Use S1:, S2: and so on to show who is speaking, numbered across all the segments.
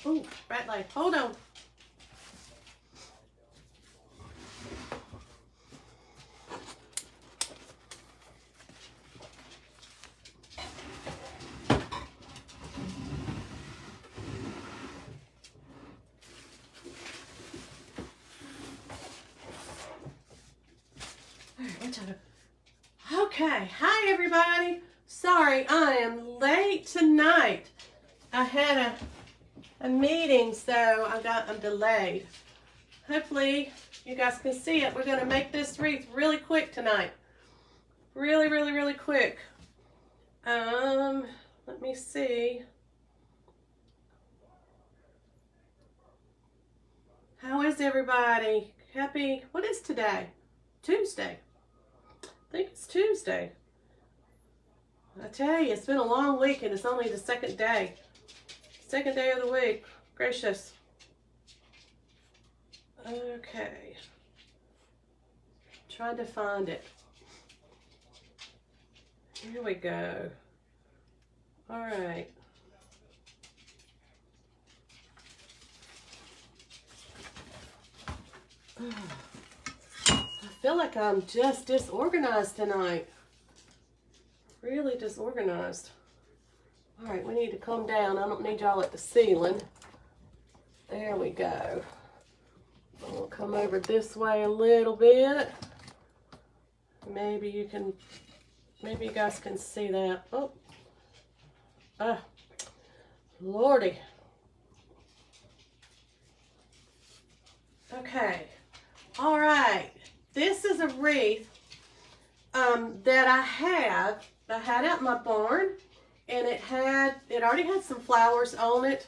S1: Ooh, rat light. Hold on. Okay, hi everybody. Sorry, I am late tonight. I had a meeting, so I'm delayed. Hopefully you guys can see it. We're gonna make this wreath really quick tonight. Really quick. Let me see. How is everybody? Happy, what is today? Tuesday. I think it's Tuesday. I tell you, it's been a long week and it's only the second day. Second day of the week. Gracious. Okay. Trying to find it. Here we go. All right. I feel like I'm just disorganized tonight. Really disorganized. All right, we need to calm down. I don't need y'all at the ceiling. There we go. I'll come over this way a little bit. Maybe you guys can see that. Oh. Lordy. Okay. All right. This is a wreath that I had out in my barn, and it already had some flowers on it,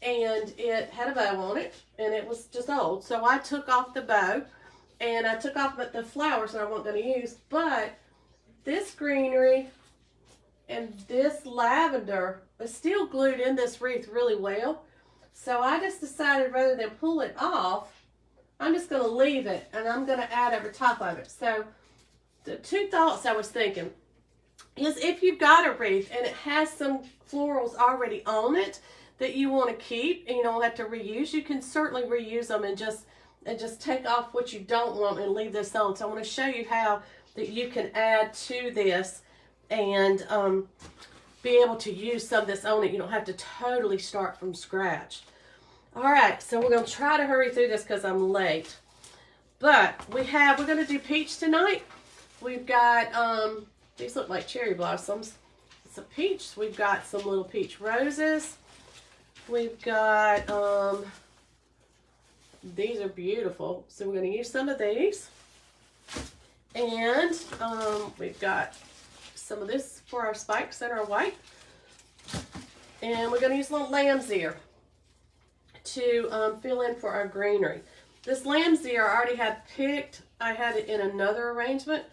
S1: and it had a bow on it, and it was just old. So I took off the bow, and I took off the flowers that I wasn't going to use, but this greenery and this lavender is still glued in this wreath really well. So I just decided rather than pull it off, I'm just going to leave it, and I'm going to add over top of it. So the two thoughts I was thinking is, if you've got a wreath and it has some florals already on it that you want to keep and you don't have to reuse, you can certainly reuse them and just take off what you don't want and leave this on. So I want to show you how that you can add to this and be able to use some of this on it. You don't have to totally start from scratch. All right, so we're going to try to hurry through this because I'm late. But we're going to do peach tonight. We've got, these look like cherry blossoms. It's a peach. We've got some little peach roses. We've got, these are beautiful. So we're going to use some of these. And we've got some of this for our spikes that are white. And we're going to use a little lamb's ear to fill in for our greenery. This lamb's ear I already had picked. I had it in another arrangement.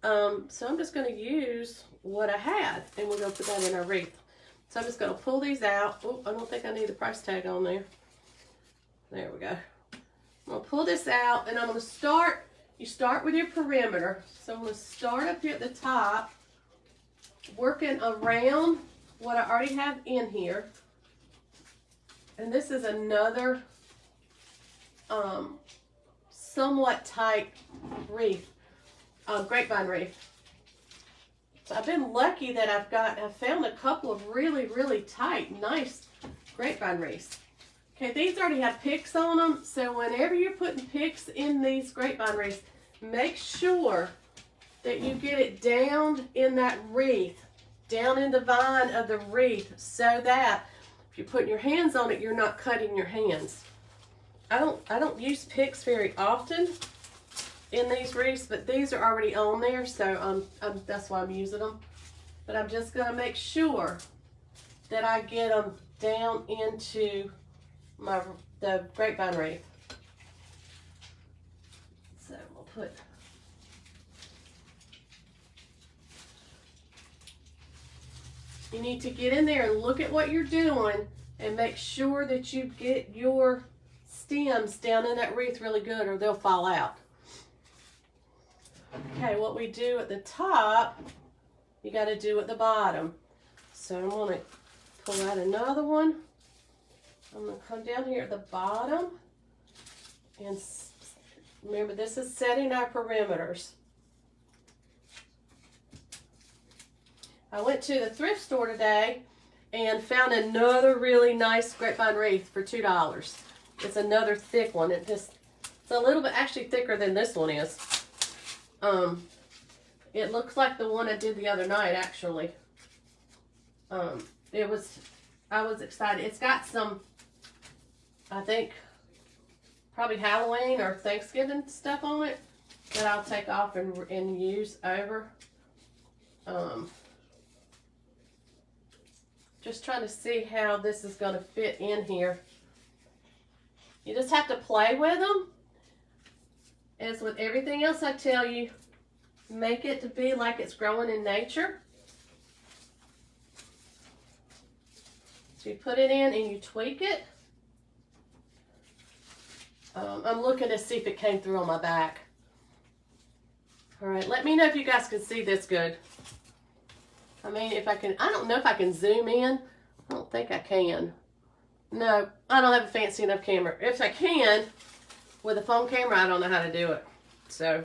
S1: So I'm just going to use what I had, and we're going to put that in our wreath. So I'm just going to pull these out. Oh, I don't think I need the price tag on there. There we go. I'm going to pull this out, and I'm going to start. You start with your perimeter. So I'm going to start up here at the top, working around what I already have in here. And this is another somewhat tight wreath, grapevine wreath. So I've been lucky that I've found a couple of really tight, nice grapevine wreaths. Okay, these already have picks on them, so whenever you're putting picks in these grapevine wreaths, make sure that you get it down in that wreath, down in the vine of the wreath, so that if you're putting your hands on it, you're not cutting your hands. I don't use picks very often in these wreaths, but these are already on there, so that's why I'm using them. But I'm just going to make sure that I get them down into the grapevine wreath. So we'll put you need to get in there and look at what you're doing and make sure that you get your stems down in that wreath really good, or they'll fall out. Okay, what we do at the top, you got to do at the bottom. So I'm going to pull out another one. I'm going to come down here at the bottom and remember this is setting our perimeters. I went to the thrift store today and found another really nice grapevine wreath for $2. It's another thick one. It's a little bit actually thicker than this one is. It looks like the one I did the other night actually. I was excited. It's got some, I think, probably Halloween or Thanksgiving stuff on it that I'll take off and use over. Just trying to see how this is going to fit in here. You just have to play with them. As with everything else I tell you, make it to be like it's growing in nature. So you put it in and you tweak it. I'm looking to see if it came through on my back. All right, let me know if you guys can see this good. I mean, if I can, I don't know if I can zoom in. I don't think I can. No, I don't have a fancy enough camera. If I can, with a phone camera, I don't know how to do it. So,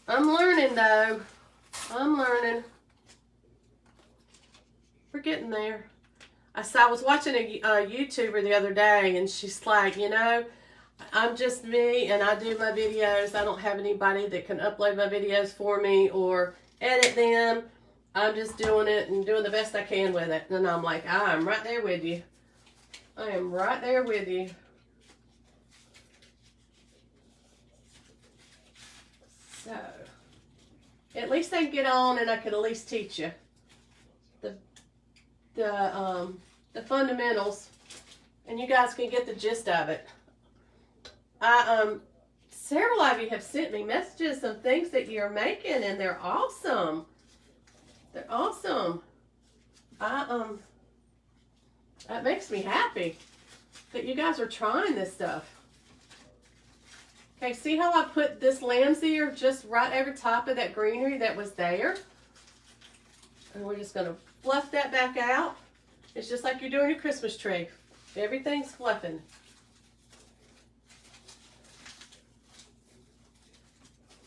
S1: I'm learning though. I'm learning. We're getting there. I was watching a YouTuber the other day, and she's like, you know, I'm just me, and I do my videos. I don't have anybody that can upload my videos for me or edit them. I'm just doing it and doing the best I can with it. And I'm like, I'm right there with you. I am right there with you. So, at least I can get on and I can at least teach you the fundamentals, and you guys can get the gist of it. Several of you have sent me messages of things that you're making, and they're awesome. They're awesome. That makes me happy that you guys are trying this stuff. Okay, see how I put this lamb's ear just right over top of that greenery that was there? And we're just going to fluff that back out. It's just like you're doing your Christmas tree. Everything's fluffing.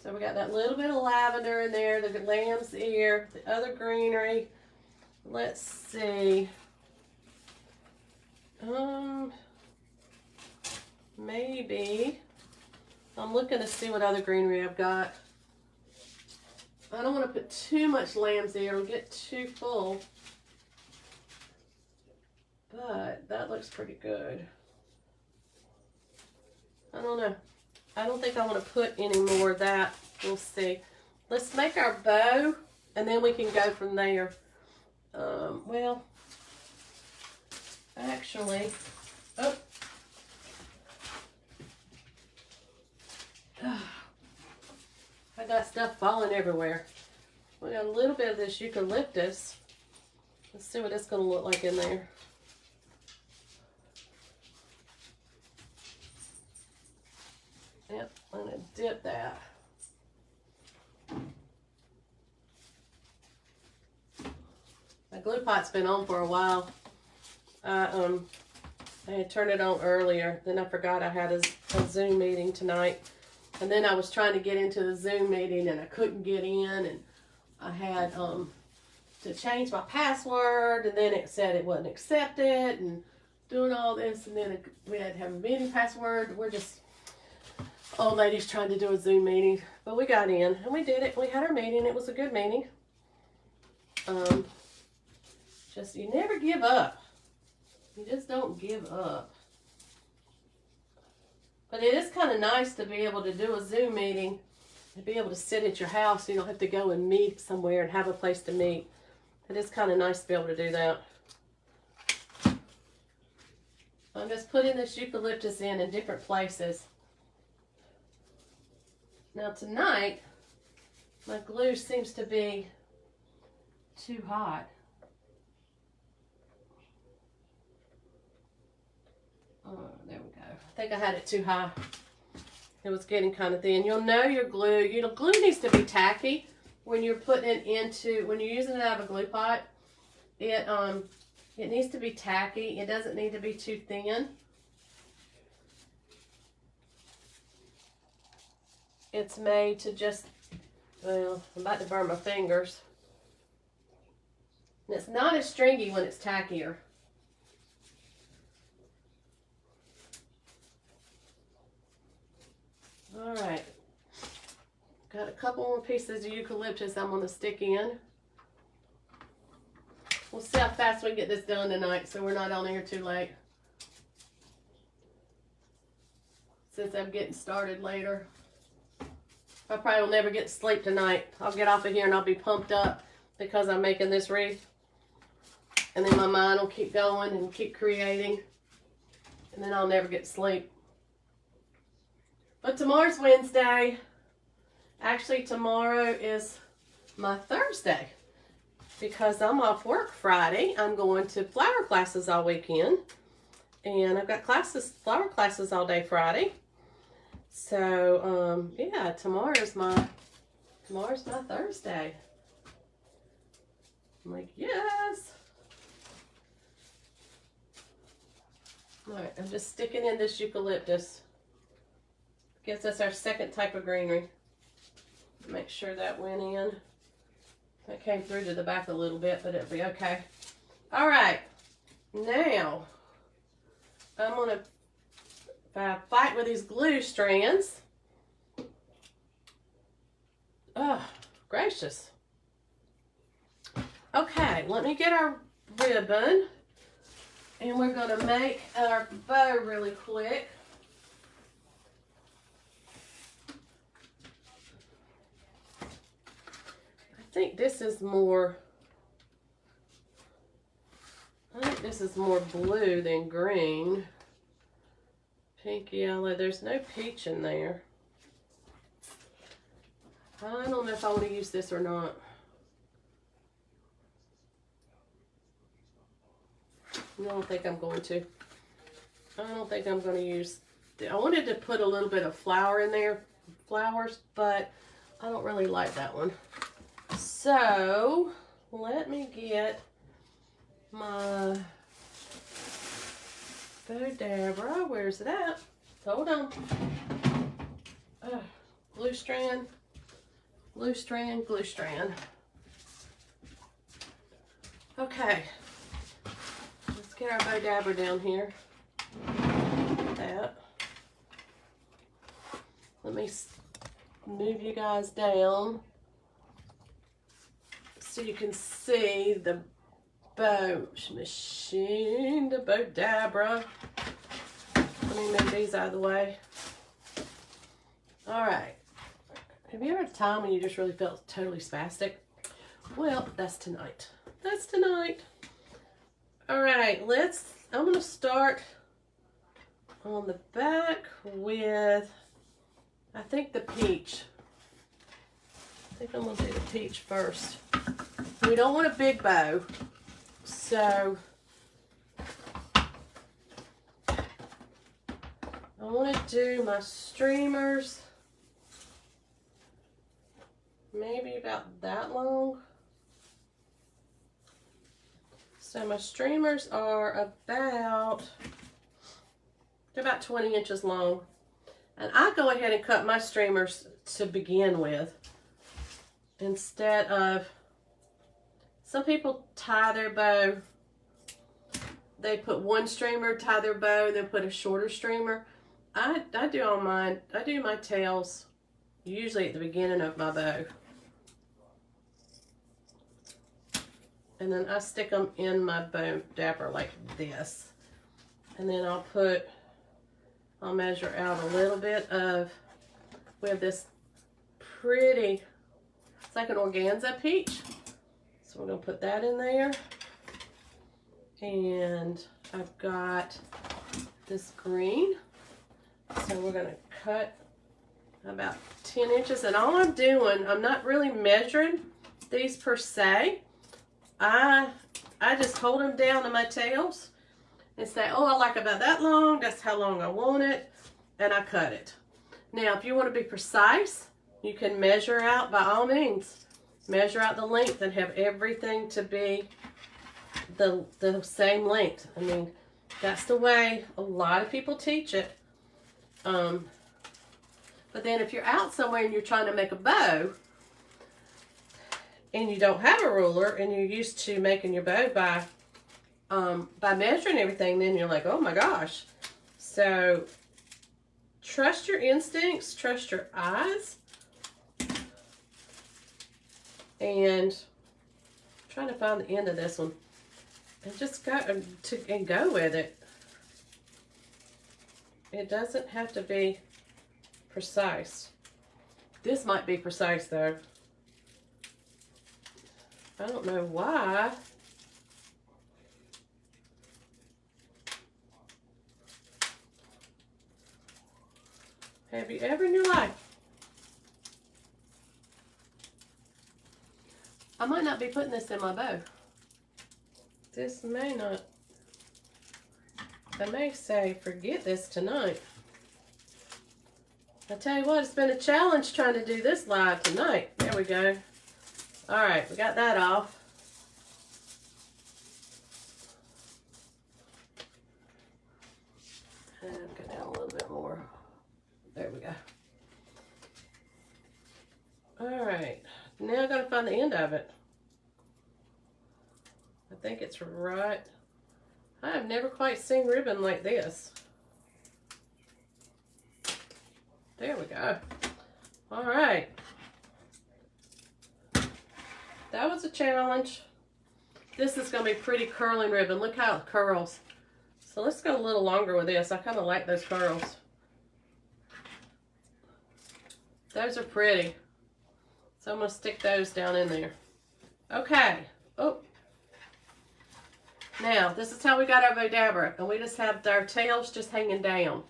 S1: So we got that little bit of lavender in there, the lamb's ear, the other greenery. Let's see. Maybe. I'm looking to see what other greenery I've got. I don't want to put too much lamb's ear. It'll get too full. But that looks pretty good. I don't know. I don't think I want to put any more of that. We'll see. Let's make our bow, and then we can go from there. Well, actually, I got stuff falling everywhere. We got a little bit of this eucalyptus. Let's see what it's going to look like in there. Yep, I'm going to dip that. My glue pot's been on for a while. I had turned it on earlier. Then I forgot I had a Zoom meeting tonight. And then I was trying to get into the Zoom meeting and I couldn't get in. And I had to change my password. And then it said it wasn't accepted. And doing all this. And then we had to have a meeting password. We're just old ladies trying to do a Zoom meeting. But we got in. And we did it. We had our meeting. It was a good meeting. Just, you never give up. You just don't give up. But it is kind of nice to be able to do a Zoom meeting and be able to sit at your house. You don't have to go and meet somewhere and have a place to meet. It is kind of nice to be able to do that. I'm just putting this eucalyptus in different places. Now tonight, my glue seems to be too hot. There we go. I think I had it too high. It was getting kind of thin. You'll know your glue. You know, glue needs to be tacky when you're putting it into, when you're using it out of a glue pot. It It needs to be tacky. It doesn't need to be too thin. It's made to just, well, I'm about to burn my fingers. And it's not as stringy when it's tackier. All right. Got a couple more pieces of eucalyptus I'm going to stick in. We'll see how fast we can get this done tonight so we're not on here too late. Since I'm getting started later. I probably will never get to sleep tonight. I'll get off of here and I'll be pumped up because I'm making this wreath. And then my mind will keep going and keep creating. And then I'll never get to sleep. But tomorrow's Wednesday. Actually, tomorrow is my Thursday. Because I'm off work Friday. I'm going to flower classes all weekend. And I've got flower classes all day Friday. So, yeah, tomorrow's my Thursday. I'm like, yes. All right, I'm just sticking in this eucalyptus. Gives us our second type of greenery. Make sure that went in. That came through to the back a little bit, but it'll be okay. All right, now I'm gonna fight with these glue strands. Oh, gracious. Okay, let me get our ribbon, and we're gonna make our bow really quick. I think this is more blue than green. Pink, yellow. There's no peach in there. I don't know if I want to use this or not. I don't think I'm going to. I don't think I'm going to use... I wanted to put a little bit of flower in there. Flowers, but I don't really like that one. So, let me get my Bodabra. Where's it at? Hold on. Glue strand, glue strand, glue strand. Okay. Let's get our Bodabra down here. That. Let me move you guys down so you can see the bow machine, the Bodabra. Let me move these out of the way. All right. Have you ever had a time when you just really felt totally spastic? Well, that's tonight. That's tonight. All right, I'm going to start on the back with, I think, the peach. I think I'm going to do the peach first. We don't want a big bow, so I want to do my streamers maybe about that long. So my streamers are about 20 inches long. And I go ahead and cut my streamers to begin with. Instead of, some people tie their bow, they put one streamer, tie their bow, then put a shorter streamer. I do all mine, I do my tails usually at the beginning of my bow. And then I stick them in my Bodabra like this. And then I'll measure out a little bit of, we have this pretty, it's like an organza peach. So we're going to put that in there. And I've got this green. So we're going to cut about 10 inches. And all I'm doing, I'm not really measuring these per se. I just hold them down to my tails and say, oh, I like about that long. That's how long I want it. And I cut it. Now, if you want to be precise, you can measure out, by all means, measure out the length and have everything to be the same length. I mean, that's the way a lot of people teach it. But then if you're out somewhere and you're trying to make a bow and you don't have a ruler and you're used to making your bow by measuring everything, then you're like, oh my gosh. So trust your instincts, trust your eyes, and I'm trying to find the end of this one and just go and go with it. It doesn't have to be precise. This might be precise though. I don't know why. Have you ever in your life? I might not be putting this in my bow. This may not. I may say, forget this tonight. I tell you what, it's been a challenge trying to do this live tonight. There we go. All right, we got that off. And go down a little bit more. There we go. All right, now I gotta find the end of it. I think it's right. I have never quite seen ribbon like this. There we go. All right. That was a challenge. This is going to be pretty curling ribbon. Look how it curls. So let's go a little longer with this. I kind of like those curls. Those are pretty. So I'm going to stick those down in there. Okay. Oh. Now, this is how we got our Vodabra, and we just have our tails just hanging down.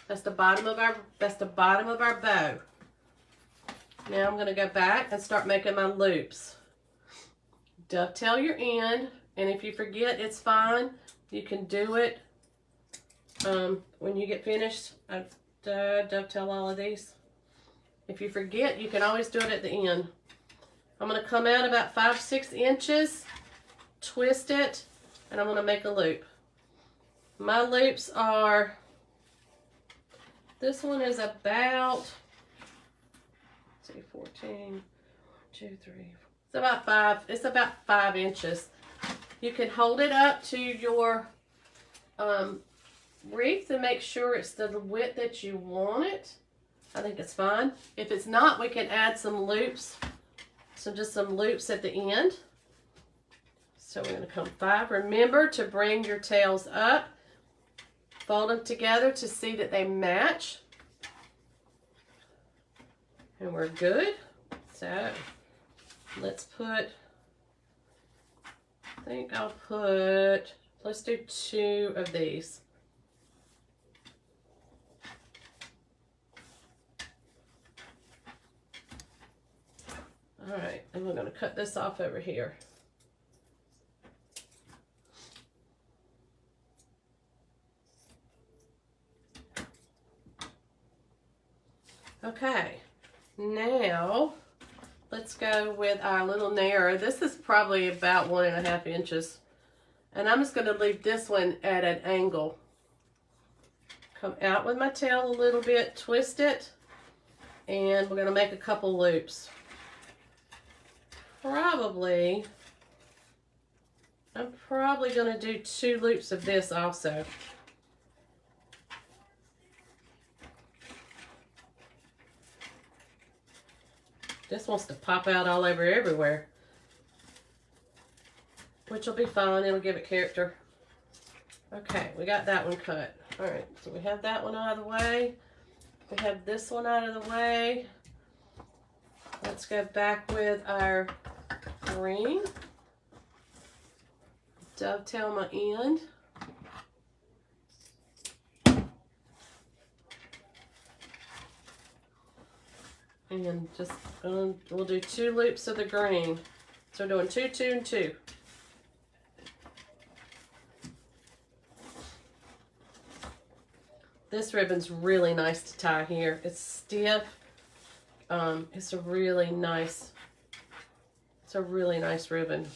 S1: That's the bottom of our bow. Now I'm going to go back and start making my loops. Dovetail your end, and if you forget, it's fine. You can do it when you get finished. I dovetail all of these. If you forget, you can always do it at the end. I'm going to come out about 5-6 inches, twist it, and I'm going to make a loop. My loops are, this one is about, let's see, 14, 2, 3, it's about 5 inches. You can hold it up to your wreath and make sure it's the width that you want it. I think it's fine. If it's not, we can add some loops, just some loops at the end. So we're going to come 5. Remember to bring your tails up, fold them together to see that they match. And we're good. So let's put, I think I'll put, let's do 2 of these. All right, and we're going to cut this off over here. Okay, now let's go with our little narrow. This is probably about 1.5 inches. And I'm just going to leave this one at an angle. Come out with my tail a little bit, twist it, and we're going to make a couple loops. I'm probably going to do 2 loops of this also. This wants to pop out all over everywhere, which will be fine. It'll give it character. Okay, we got that one cut. All right, so we have that one out of the way. We have this one out of the way. Let's go back with our green. Dovetail my end. And just we'll do 2 loops of the green. So we're doing 2, 2, and 2. This ribbon's really nice to tie here. It's stiff. It's a really nice ribbon.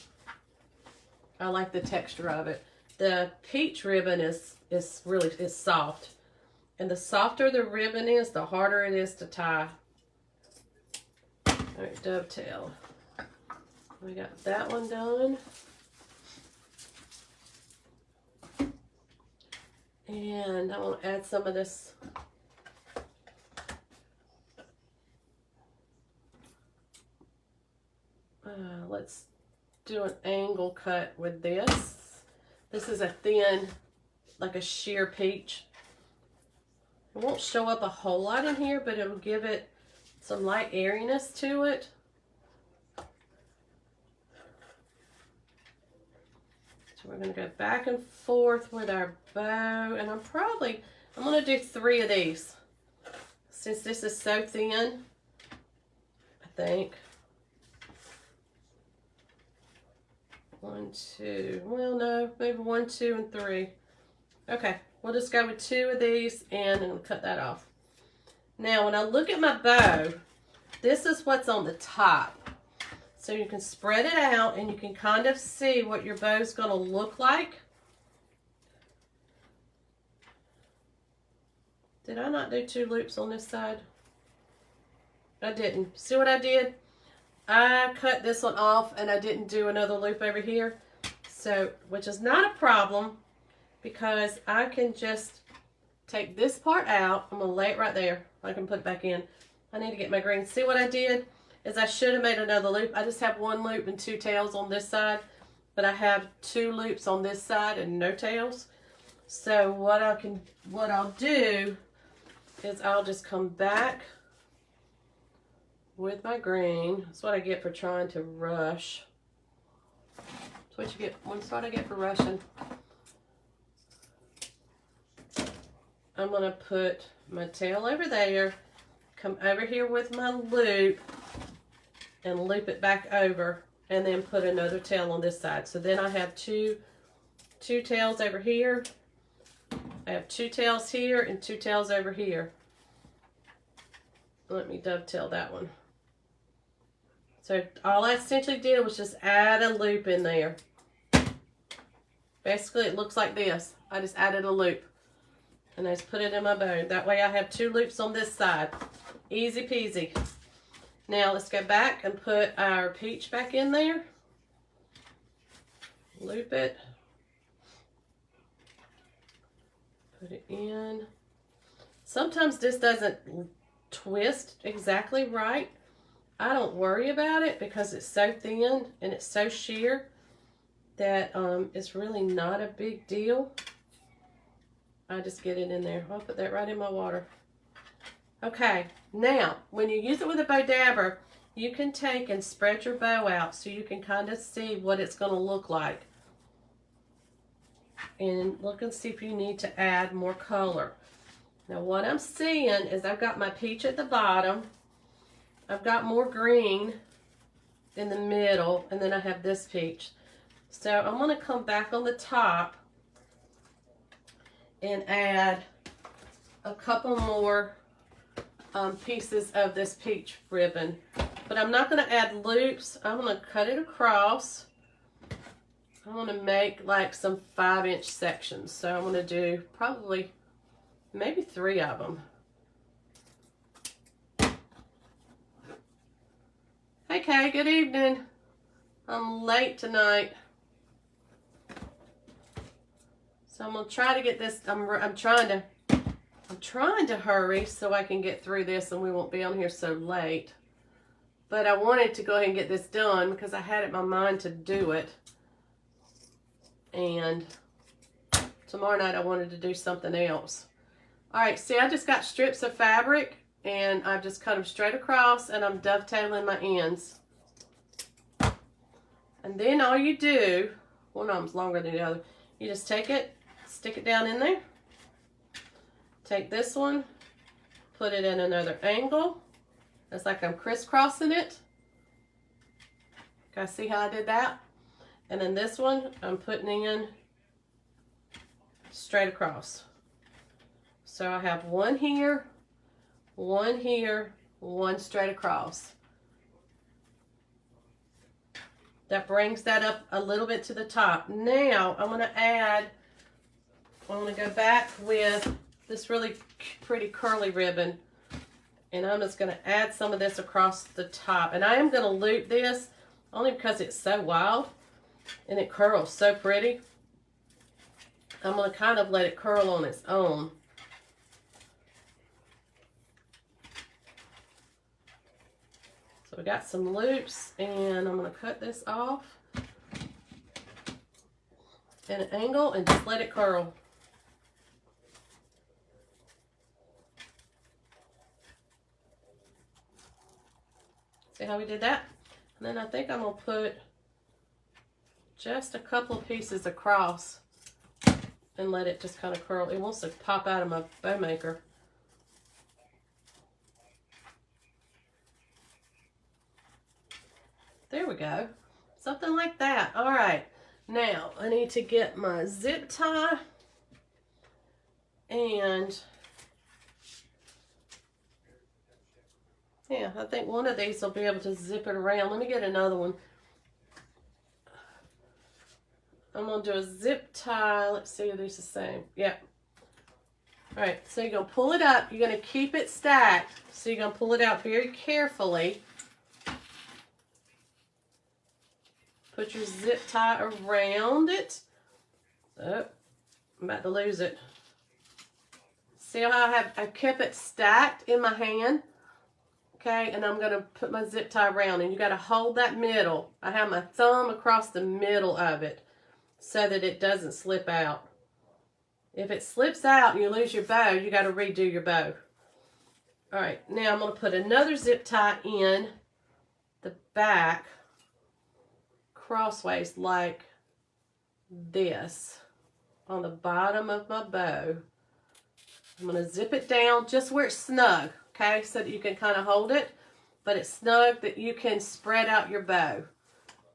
S1: I like the texture of it. The peach ribbon is really soft. And the softer the ribbon is, the harder it is to tie. All right, dovetail. We got that one done. And I want to add some of this let's do an angle cut with this. This is a thin, like a sheer peach. It won't show up a whole lot in here, but it'll give it some light airiness to it. So we're going to go back and forth with our bow, and I'm going to do 3 of these. Since this is so thin, I think. 1, 2, well no, maybe 1, 2, and 3. Okay, we'll just go with 2 of these and I'm going to cut that off. Now when I look at my bow, this is what's on the top. So you can spread it out and you can kind of see what your bow is going to look like. Did I not do 2 loops on this side? I didn't. See what I did? I cut this one off and I didn't do another loop over here. So, which is not a problem because I can just take this part out. I'm going to lay it right there. I can put it back in. I need to get my green. See what I did? Is I should have made another loop. I just have 1 loop and 2 tails on this side, but I have 2 loops on this side and no tails. So what I'll do is I'll just come back with my green. That's what I get for trying to rush. That's what you get. That's what I get for rushing. I'm gonna put my tail over there, come over here with my loop, and loop it back over, and then put another tail on this side. So then I have two tails over here. I have 2 tails here and 2 tails over here. Let me dovetail that one. So all I essentially did was just add a loop in there. Basically it looks like this. I just added a loop and I just put it in my bow. That way I have 2 loops on this side. Easy peasy. Now let's go back and put our peach back in there. Loop it. Put it in. Sometimes this doesn't twist exactly right. I don't worry about it because it's so thin and it's so sheer that it's really not a big deal. I just get it in there. I'll put that right in my water. Okay, now when you use it with a bow dabber, you can take and spread your bow out so you can kind of see what it's going to look like. And look and see if you need to add more color. Now what I'm seeing is I've got my peach at the bottom. I've got more green in the middle, and then I have this peach. So I'm going to come back on the top and add a couple more pieces of this peach ribbon. But I'm not going to add loops. I'm going to cut it across. I want to make like some 5-inch sections. So I'm going to do probably maybe 3 of them. Hey Kay, good evening. I'm late tonight. So I'm going to try to get this, I'm trying to hurry so I can get through this and we won't be on here so late. But I wanted to go ahead and get this done because I had it in my mind to do it. And tomorrow night I wanted to do something else. Alright, see, I just got strips of fabric and I've just cut them straight across and I'm dovetailing my ends. And then all you do, one of them's longer than the other, you just take it, stick it down in there. Take this one, put it in another angle. It's like I'm crisscrossing it. Guys, see how I did that? And then this one, I'm putting in straight across. So I have one here, one straight across. That brings that up a little bit to the top. Now I'm going to go back with this really pretty curly ribbon, and I'm just going to add some of this across the top. And I am going to loop this only because it's so wild and it curls so pretty. I'm going to kind of let it curl on its own. So we got some loops, and I'm going to cut this off at an angle and just let it curl. See how we did that? And then I think I'm going to put just a couple of pieces across and let it just kind of curl. It wants to pop out of my bow maker. There we go. Something like that. All right. Now I need to get my zip tie, and yeah, I think one of these will be able to zip it around. Let me get another one. I'm going to do a zip tie. Let's see if these are the same. Yep. All right, so you're going to pull it up. You're going to keep it stacked. So you're going to pull it out very carefully. Put your zip tie around it. Oh, I'm about to lose it. See how I've kept it stacked in my hand? Okay, and I'm going to put my zip tie around, and you got to hold that middle. I have my thumb across the middle of it so that it doesn't slip out. If it slips out and you lose your bow, you got to redo your bow. All right, now I'm going to put another zip tie in the back crossways like this on the bottom of my bow. I'm going to zip it down just where it's snug, okay, so that you can kind of hold it, but it's snug that you can spread out your bow.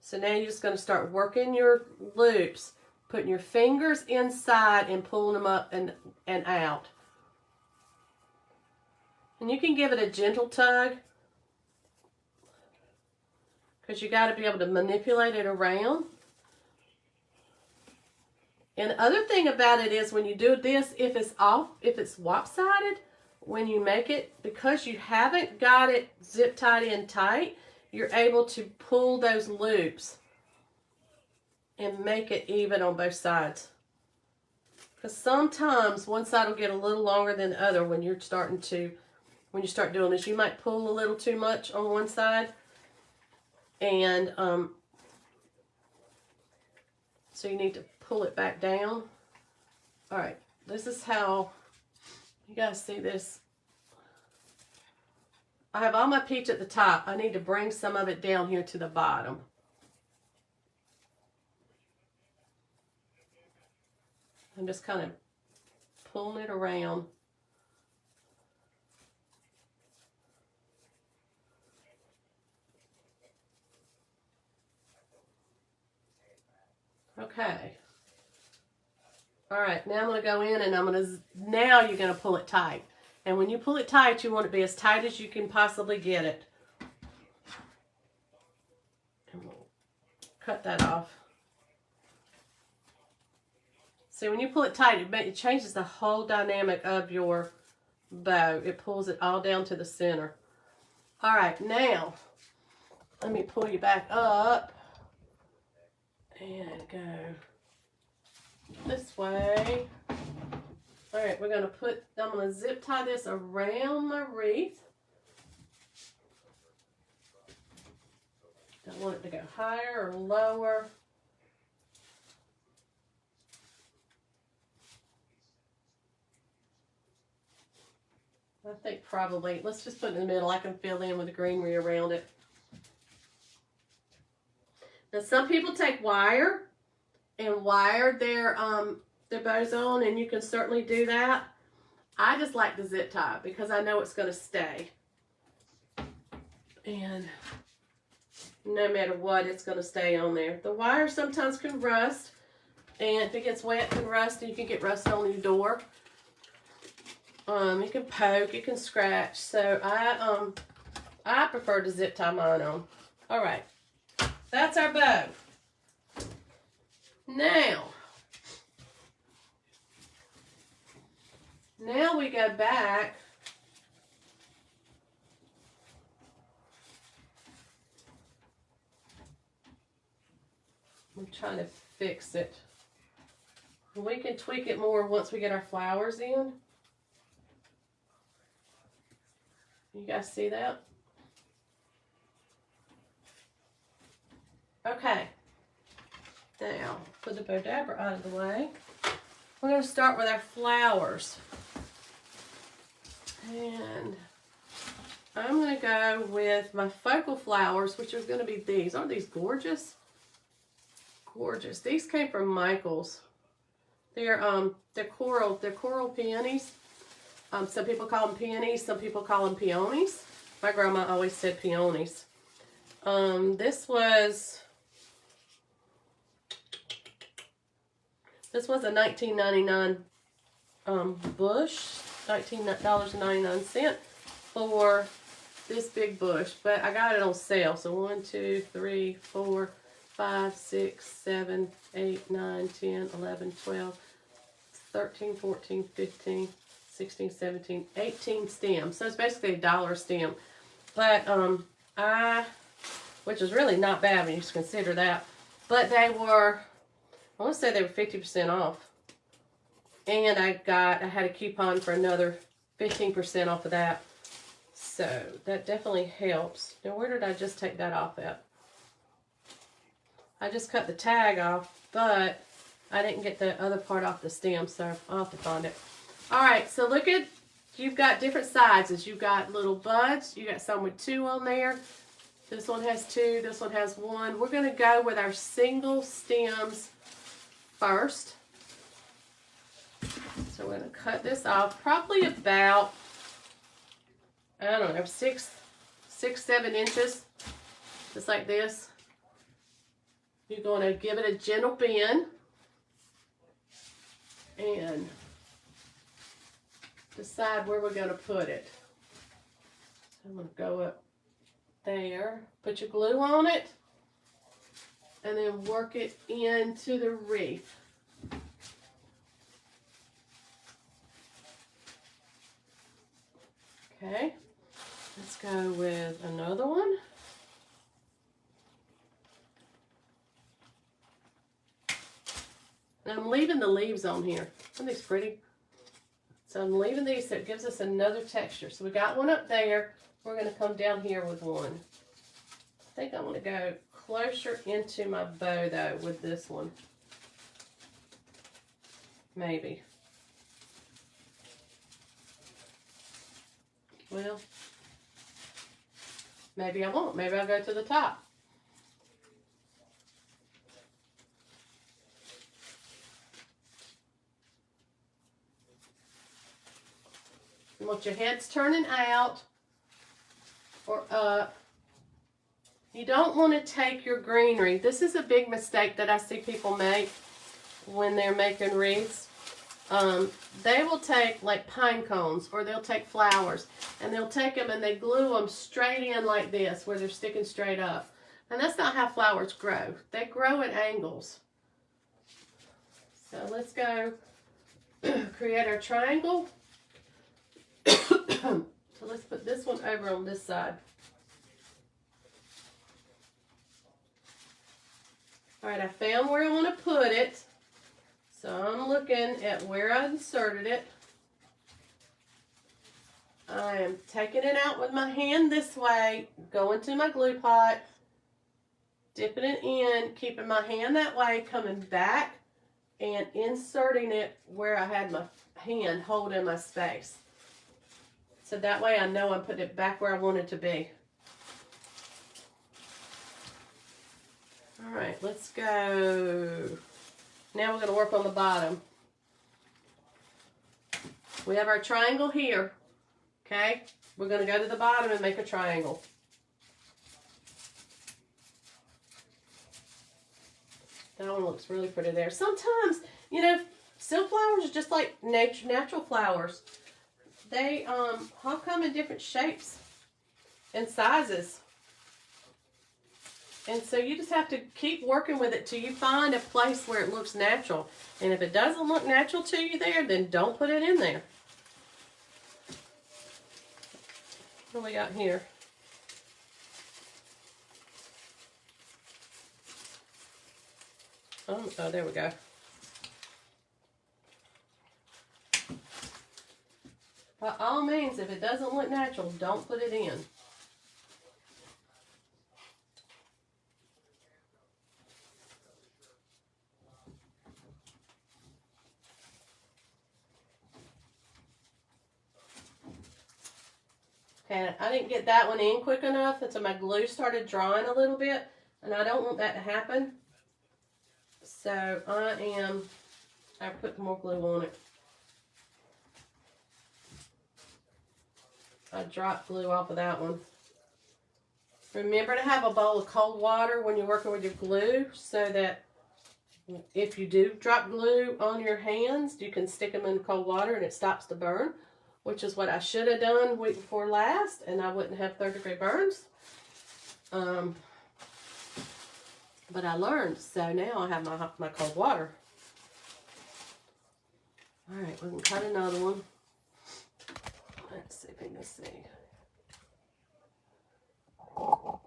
S1: So now you're just going to start working your loops, putting your fingers inside and pulling them up and out. And you can give it a gentle tug, because you got to be able to manipulate it around. And the other thing about it is when you do this, if it's lopsided, when you make it, because you haven't got it zip tied in tight, you're able to pull those loops and make it even on both sides. Because sometimes one side will get a little longer than the other when you start doing this. You might pull a little too much on one side, and so you need to pull it back down. All right, this is how, you guys see this. I have all my peach at the top. I need to bring some of it down here to the bottom. I'm just kind of pulling it around. Okay. All right, now I'm going to go in and now you're going to pull it tight. And when you pull it tight, you want it to be as tight as you can possibly get it. And we'll cut that off. See, when you pull it tight, it changes the whole dynamic of your bow. It pulls it all down to the center. All right, now, let me pull you back up and go this way. All right, I'm going to zip tie this around my wreath. Don't want it to go higher or lower. I think probably, let's just put it in the middle. I can fill in with the greenery around it. Now some people take wire and wire their bows on, and you can certainly do that. I just like the zip tie because I know it's going to stay. And no matter what, it's going to stay on there. The wire sometimes can rust, and if it gets wet, it can rust, and you can get rust on your door. It can poke, it can scratch. So I prefer to zip tie mine on. All right. that's our bow. Now we go back. I'm trying to fix it. We can tweak it more once we get our flowers in. You guys see that? Okay. Now, put the Bodabra out of the way. We're going to start with our flowers. And I'm going to go with my focal flowers, which are going to be these. Aren't these gorgeous? Gorgeous. These came from Michael's. They're coral peonies. Some people call them peonies, some people call them peonies. My grandma always said peonies. This was a $19.99 bush, $19.99 for this big bush, but I got it on sale. So 1, 2, 3, 4, 5, 6, 7, 8, 9, 10, 11, 12, 13, 14, 15, 16, 17, 18 stems. So it's basically $1 stem. But which is really not bad when you consider that. But they were, I want to say they were 50% off. And I had a coupon for another 15% off of that. So that definitely helps. Now where did I just take that off at? I just cut the tag off, but I didn't get the other part off the stem, so I'll have to find it. Alright, so look at, you've got different sizes. You've got little buds. You got some with 2 on there. This one has 2. This one has 1. We're going to go with our single stems first. So we're going to cut this off probably about, I don't know, 6, 7 inches. Just like this. You're going to give it a gentle bend. And decide where we're going to put it. So I'm going to go up there. Put your glue on it. And then work it into the wreath. Okay. Let's go with another one. And I'm leaving the leaves on here. Aren't these pretty? So I'm leaving these so it gives us another texture. So we got one up there. We're going to come down here with one. I think I want to go closer into my bow though with this one. Maybe. Well, maybe I won't. Maybe I'll go to the top. You want your heads turning out or up. You don't want to take your greenery. This is a big mistake that I see people make when they're making wreaths. They will take like pine cones or they'll take flowers and they'll take them and they glue them straight in like this where they're sticking straight up. And that's not how flowers grow. They grow at angles. So let's go create our triangle. So let's put this one over on this side. Alright, I found where I want to put it. So I'm looking at where I inserted it. I am taking it out with my hand this way, going to my glue pot, dipping it in, keeping my hand that way, coming back and inserting it where I had my hand holding my space. So that way I know I'm putting it back where I want it to be. Alright, let's go. Now we're going to work on the bottom. We have our triangle here. Okay? We're going to go to the bottom and make a triangle. That one looks really pretty there. Sometimes, you know, silk flowers are just like natural flowers. They all come in different shapes and sizes. And so you just have to keep working with it till you find a place where it looks natural. And if it doesn't look natural to you there, then don't put it in there. What do we got here? Oh, there we go. By all means, if it doesn't look natural, don't put it in. Okay, I didn't get that one in quick enough until my glue started drying a little bit, and I don't want that to happen. So I put more glue on it. I dropped glue off of that one. Remember to have a bowl of cold water when you're working with your glue so that if you do drop glue on your hands, you can stick them in cold water and it stops the burn, which is what I should have done week before last, and I wouldn't have third-degree burns. But I learned, so now I have my cold water. All right, we can cut another one. Let's see if we can see. I'll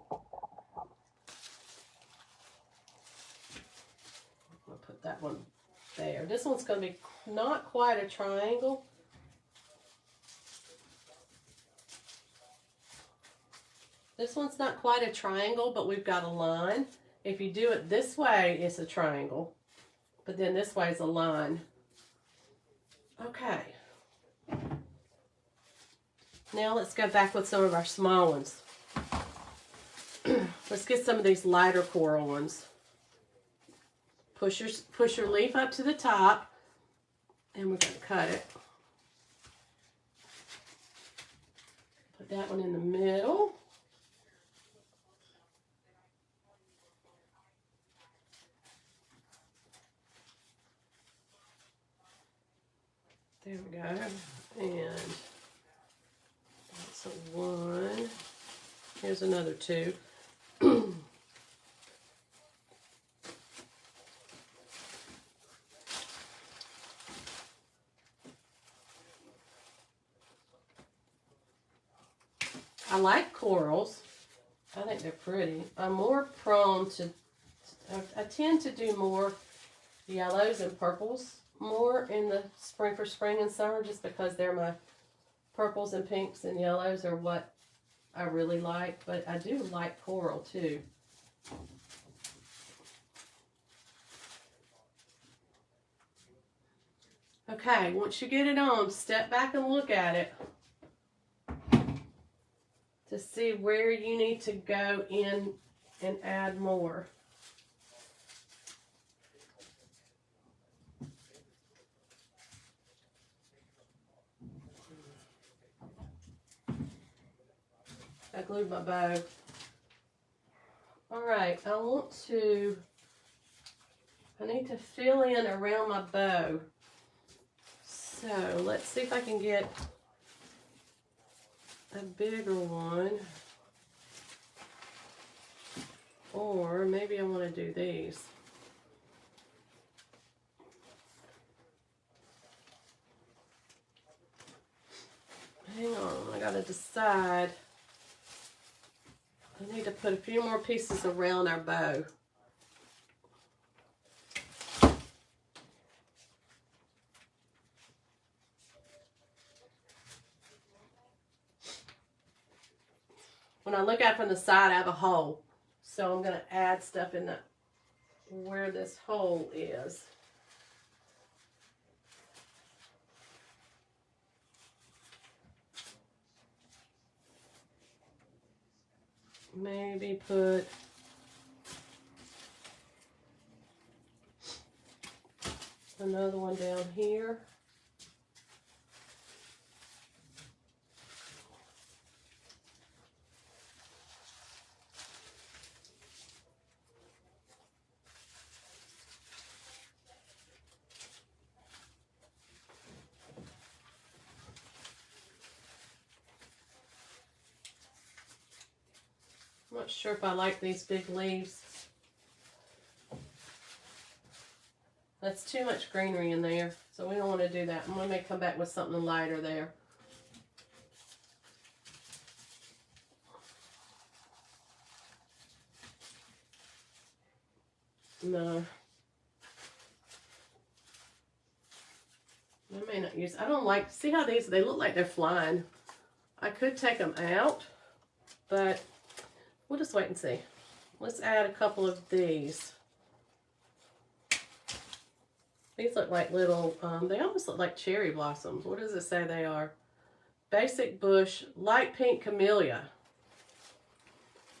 S1: put that one there. This one's going to be not quite a triangle. This one's not quite a triangle, but we've got a line. If you do it this way, it's a triangle. But then this way is a line. Okay. Now let's go back with some of our small ones. Let's get some of these lighter coral ones. Push your leaf up to the top, and we're going to cut it. Put that one in the middle. There we go. And that's a one. Here's another two. I like corals. I think they're pretty. I'm more prone to, I tend to do more yellows and purples more in the spring and summer, just because they're my purples and pinks and yellows are what I really like, but I do like coral too. Okay, once you get it on, step back and look at it to see where you need to go in and add more. I glued my bow. All right, I need to fill in around my bow. So let's see if I can get a bigger one. Or maybe I want to do these. Hang on, I gotta decide. I need to put a few more pieces around our bow. When I look out from the side, I have a hole. So I'm going to add stuff in where this hole is. Maybe put another one down here. I'm not not sure if I like these big leaves. That's too much greenery in there, so we don't want to do that. I'm going to come back with something lighter there. No. I may not use, I don't like, see how these, they look like they're flying. I could take them out, but we'll just wait and see. Let's add a couple of these. These look like little, they almost look like cherry blossoms. What does it say they are? Basic bush, light pink camellia.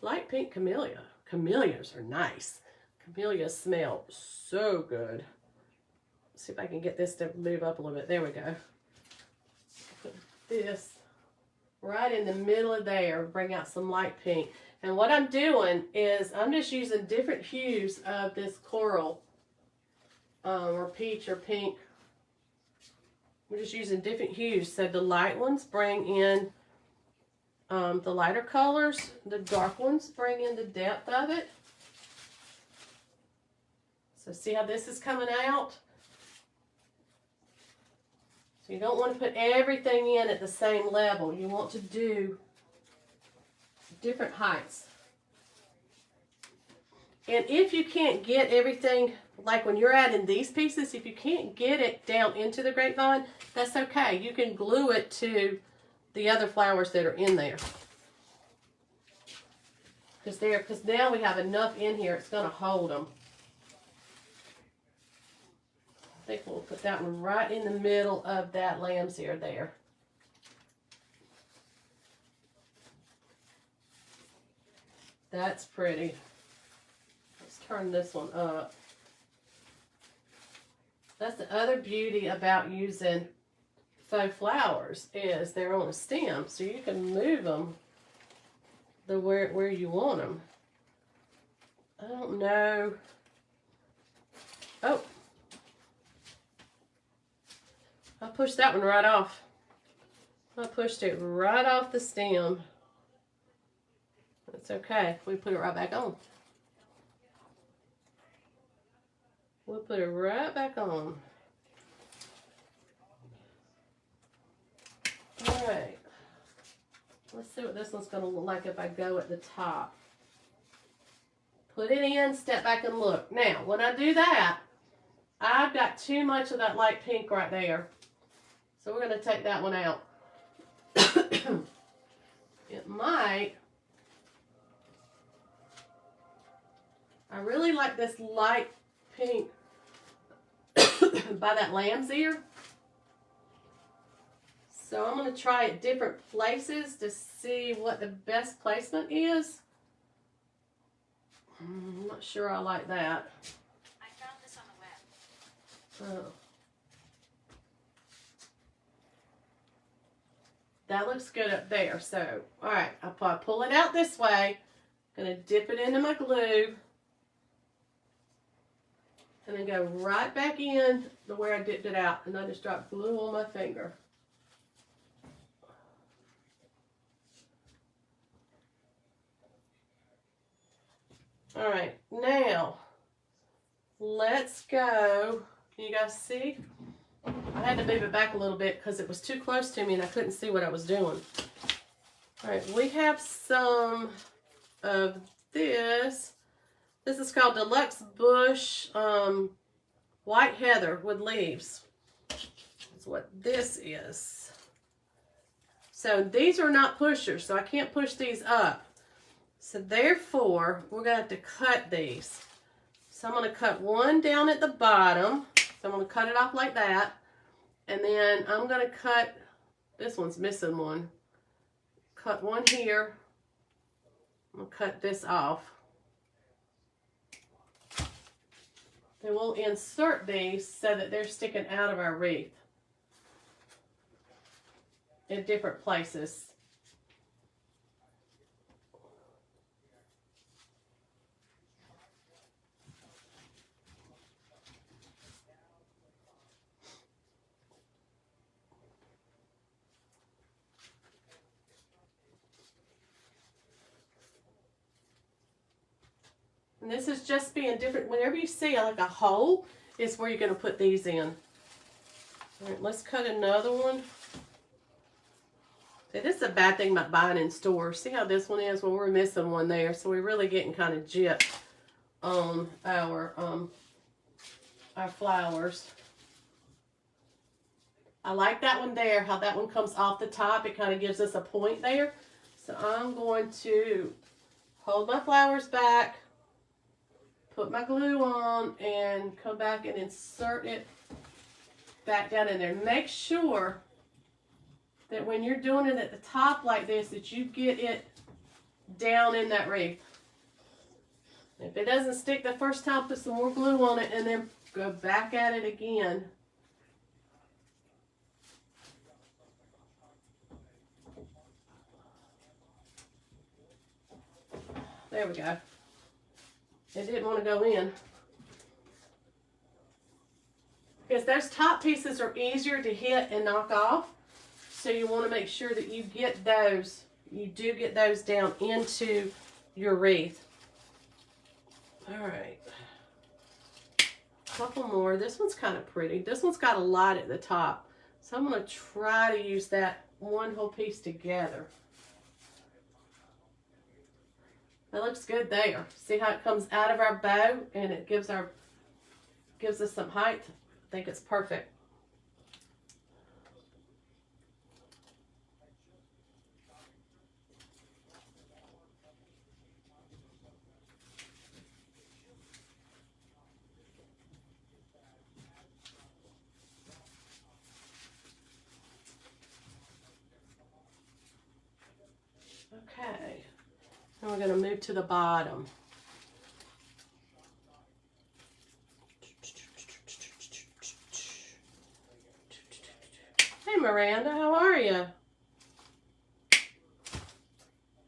S1: Light pink camellia. Camellias are nice. Camellias smell so good. Let's see if I can get this to move up a little bit. There we go. Put this right in the middle of there. Bring out some light pink. And what I'm doing is I'm just using different hues of this coral. Or peach or pink. We're just using different hues. So the light ones bring in the lighter colors. The dark ones bring in the depth of it. So see how this is coming out? So you don't want to put everything in at the same level. You want to do different heights. And if you can't get everything, like when you're adding these pieces, if you can't get it down into the grapevine, that's okay. You can glue it to the other flowers that are in there. Because now we have enough in here, it's going to hold them. I think we'll put that one right in the middle of that lamb's ear there. That's pretty. Turn this one up. That's the other beauty about using faux flowers is they're on a stem, so you can move them where you want them. I don't know. Oh, I pushed that one right off. I pushed it right off the stem. That's okay. We put it right back on. We'll put it right back on. All right. Let's see what this one's going to look like if I go at the top. Put it in, step back and look. Now, when I do that, I've got too much of that light pink right there. So we're going to take that one out. It might. I really like this light pink by that lamb's ear. So I'm going to try at different places to see what the best placement is. I'm not sure I like that.
S2: I found this on the web.
S1: Oh. That looks good up there. So, all right, I'll pull it out this way. I'm going to dip it into my glue. And then go right back in to where I dipped it out. And I just dropped glue on my finger. All right, now let's go. Can you guys see? I had to move it back a little bit because it was too close to me and I couldn't see what I was doing. All right, we have some of this. This is called Deluxe Bush White Heather with leaves. That's what this is. So these are not pushers, so I can't push these up. So therefore, we're going to have to cut these. So I'm going to cut one down at the bottom. So I'm going to cut it off like that. And then I'm going to cut, this one's missing one. Cut one here. I'm going to cut this off. Then we'll insert these so that they're sticking out of our wreath in different places. And this is just being different. Whenever you see like a hole, is where you're going to put these in. All right, let's cut another one. See, this is a bad thing about buying in stores. See how this one is? Well, we're missing one there, so we're really getting kind of gypped on our flowers. I like that one there, how that one comes off the top. It kind of gives us a point there. So I'm going to hold my flowers back, put my glue on, and come back and insert it back down in there. Make sure that when you're doing it at the top like this, that you get it down in that wreath. If it doesn't stick the first time, put some more glue on it and then go back at it again. There we go. It didn't want to go in. Because those top pieces are easier to hit and knock off. So you want to make sure that you get those, you do get those down into your wreath. All right. A couple more. This one's kind of pretty. This one's got a lot at the top. So I'm going to try to use that one whole piece together. That looks good there. See how it comes out of our bow and it gives us some height? I think it's perfect. Okay. Now we're going to move to the bottom. Hey Miranda, how are you?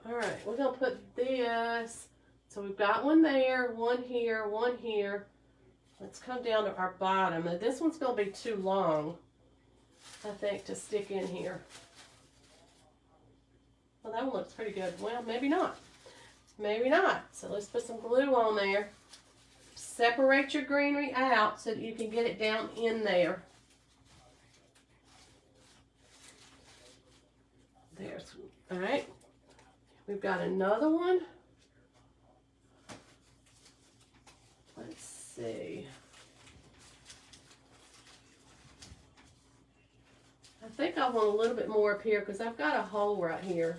S1: All right, we're going to put this. So we've got one there, one here, one here. Let's come down to our bottom. Now this one's going to be too long, I think, to stick in here. Well, that one looks pretty good. Well, maybe not. Maybe not. So let's put some glue on there. Separate your greenery out so that you can get it down in there. There's, all right. We've got another one. Let's see. I think I want a little bit more up here because I've got a hole right here.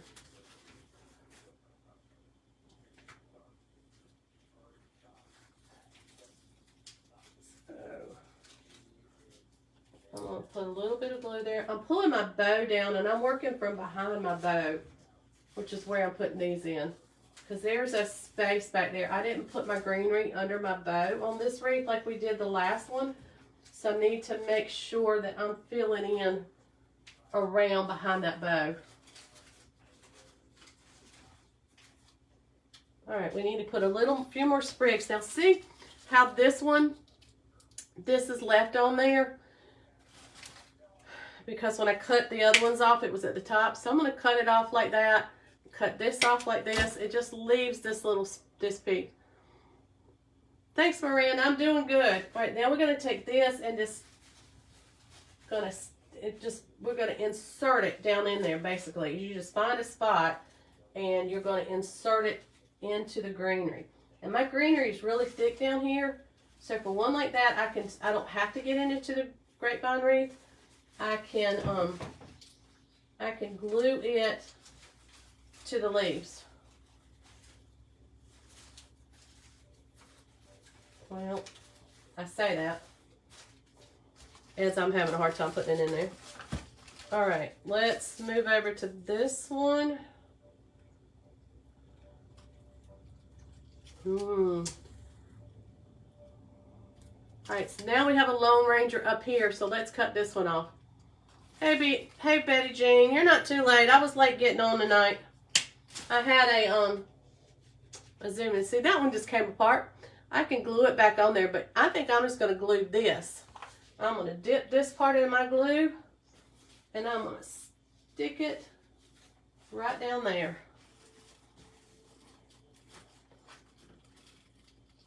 S1: I'm going to put a little bit of glue there. I'm pulling my bow down and I'm working from behind my bow, which is where I'm putting these in. Because there's a space back there. I didn't put my greenery under my bow on this wreath like we did the last one. So I need to make sure that I'm filling in around behind that bow. All right, we need to put a few more sprigs. Now see how this is left on there? Because when I cut the other ones off, it was at the top. So I'm going to cut it off like that. Cut this off like this. It just leaves this piece. Thanks, Miranda. I'm doing good. All right, now we're going to take this and we're going to insert it down in there, basically. You just find a spot and you're going to insert it into the greenery. And my greenery is really thick down here. So for one like that, I don't have to get into the grapevine wreath. I can glue it to the leaves. Well, I say that as I'm having a hard time putting it in there. All right, let's move over to this one. All right, so now we have a Lone Ranger up here, so let's cut this one off. Hey Betty Jean, you're not too late. I was late getting on tonight. I had a zoom in. See, that one just came apart. I can glue it back on there, but I think I'm just going to glue this. I'm going to dip this part in my glue, and I'm going to stick it right down there.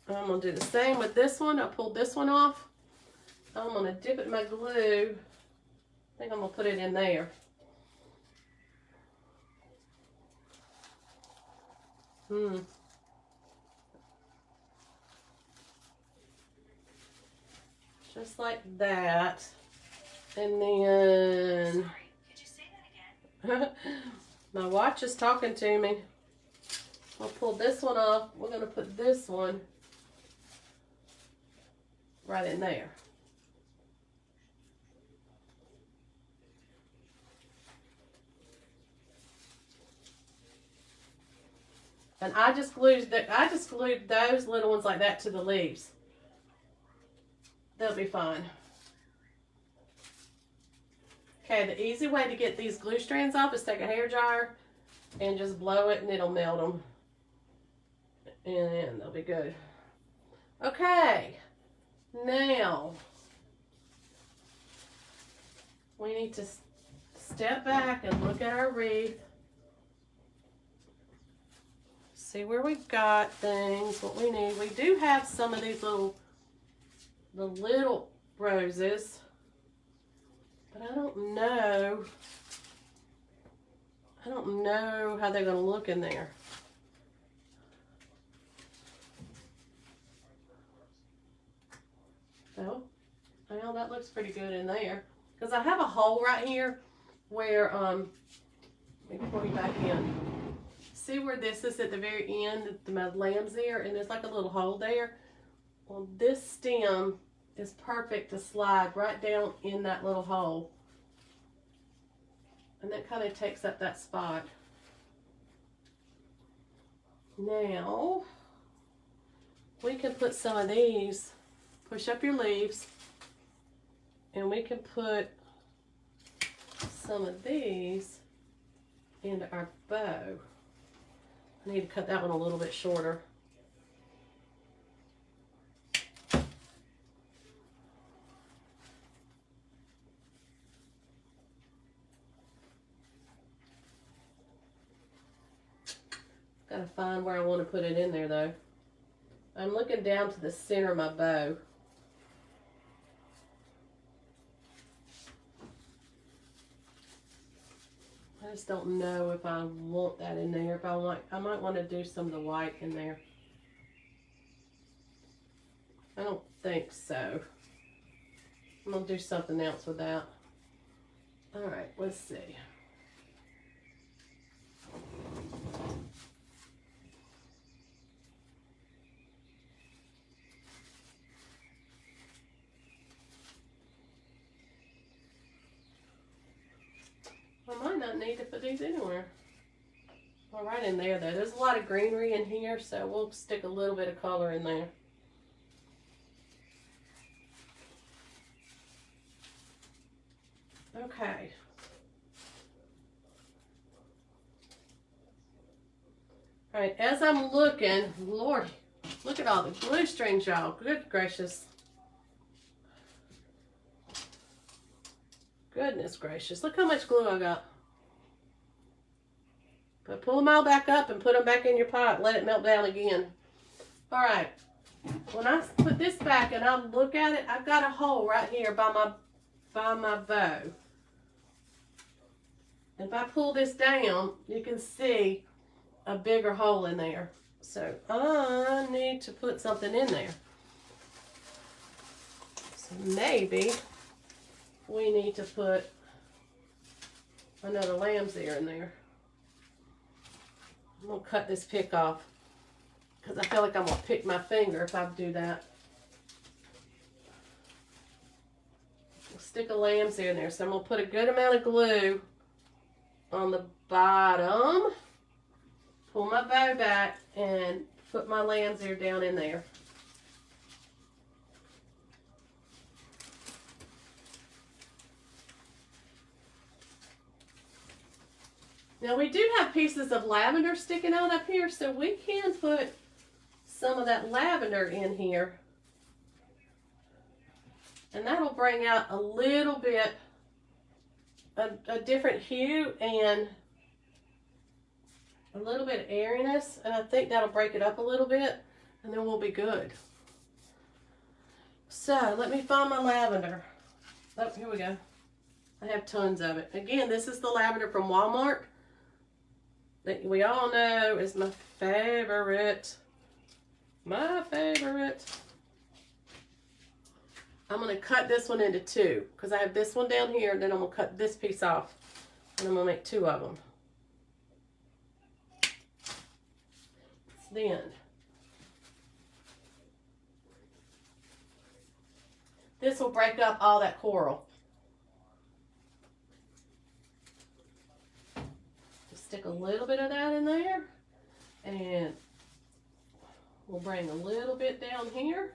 S1: I'm going to do the same with this one. I pulled this one off. I'm going to dip it in my glue. I think I'm going to put it in there. Just like that. And then...
S2: Sorry, could you say that again?
S1: my watch is talking to me. I'll pull this one off. We're going to put this one right in there. And I just glued those little ones like that to the leaves. They'll be fine. Okay, the easy way to get these glue strands off is take a hair dryer and just blow it and it'll melt them. And they'll be good. Okay, now we need to step back and look at our wreath. See where we've got things, what we need. We do have some of these the little roses, but I don't know how they're going to look in there. Oh, well, that looks pretty good in there. Because I have a hole right here where, let me pull you back in. See where this is at the very end, my lamb's there, and there's like a little hole there? Well, this stem is perfect to slide right down in that little hole. And that kind of takes up that spot. Now, we can put some of these, push up your leaves, and we can put some of these into our bow. I need to cut that one a little bit shorter. Gotta find where I want to put it in there though. I'm looking down to the center of my bow. I just don't know if I want that in there. If I might want to do some of the white in there. I don't think so. I'm gonna do something else with that. All right, let's see. I might not need to put these anywhere. Well, right in there though. There's a lot of greenery in here, so we'll stick a little bit of color in there. Okay. All right, as I'm looking, Lord, look at all the glue strings, y'all. Good gracious. Goodness gracious. Look how much glue I got. But pull them all back up and put them back in your pot. Let it melt down again. All right. When I put this back and I look at it, I've got a hole right here by my bow. If I pull this down, you can see a bigger hole in there. So I need to put something in there. So maybe we need to put another lamb's ear in there. I'm going to cut this pick off because I feel like I'm going to pick my finger if I do that. I'll stick a lamb's ear in there. So I'm going to put a good amount of glue on the bottom, pull my bow back, and put my lamb's ear down in there. Now we do have pieces of lavender sticking out up here, so we can put some of that lavender in here. And that'll bring out a little bit, a different hue and a little bit of airiness. And I think that'll break it up a little bit. and then we'll be good. So let me find my lavender. Oh, here we go. I have tons of it. Again, this is the lavender from Walmart that we all know is my favorite. My favorite. I'm going to cut this one into two because I have this one down here, and then I'm going to cut this piece off, and I'm going to make two of them. Then this will break up all that coral. Just stick a little bit of that in there, and we'll bring a little bit down here.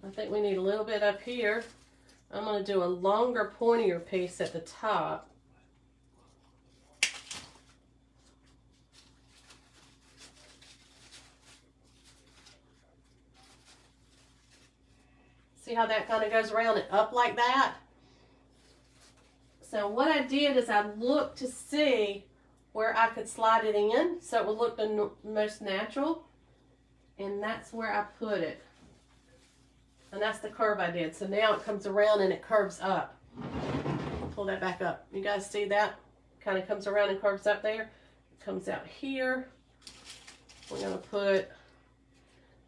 S1: I think we need a little bit up here. I'm going to do a longer, pointier piece at the top. See how that kind of goes around and up like that? So what I did is I looked to see where I could slide it in so it would look the most natural. And that's where I put it. And that's the curve I did. So now it comes around and it curves up. Pull that back up. You guys see that? Kind of comes around and curves up there. It comes out here. We're going to put,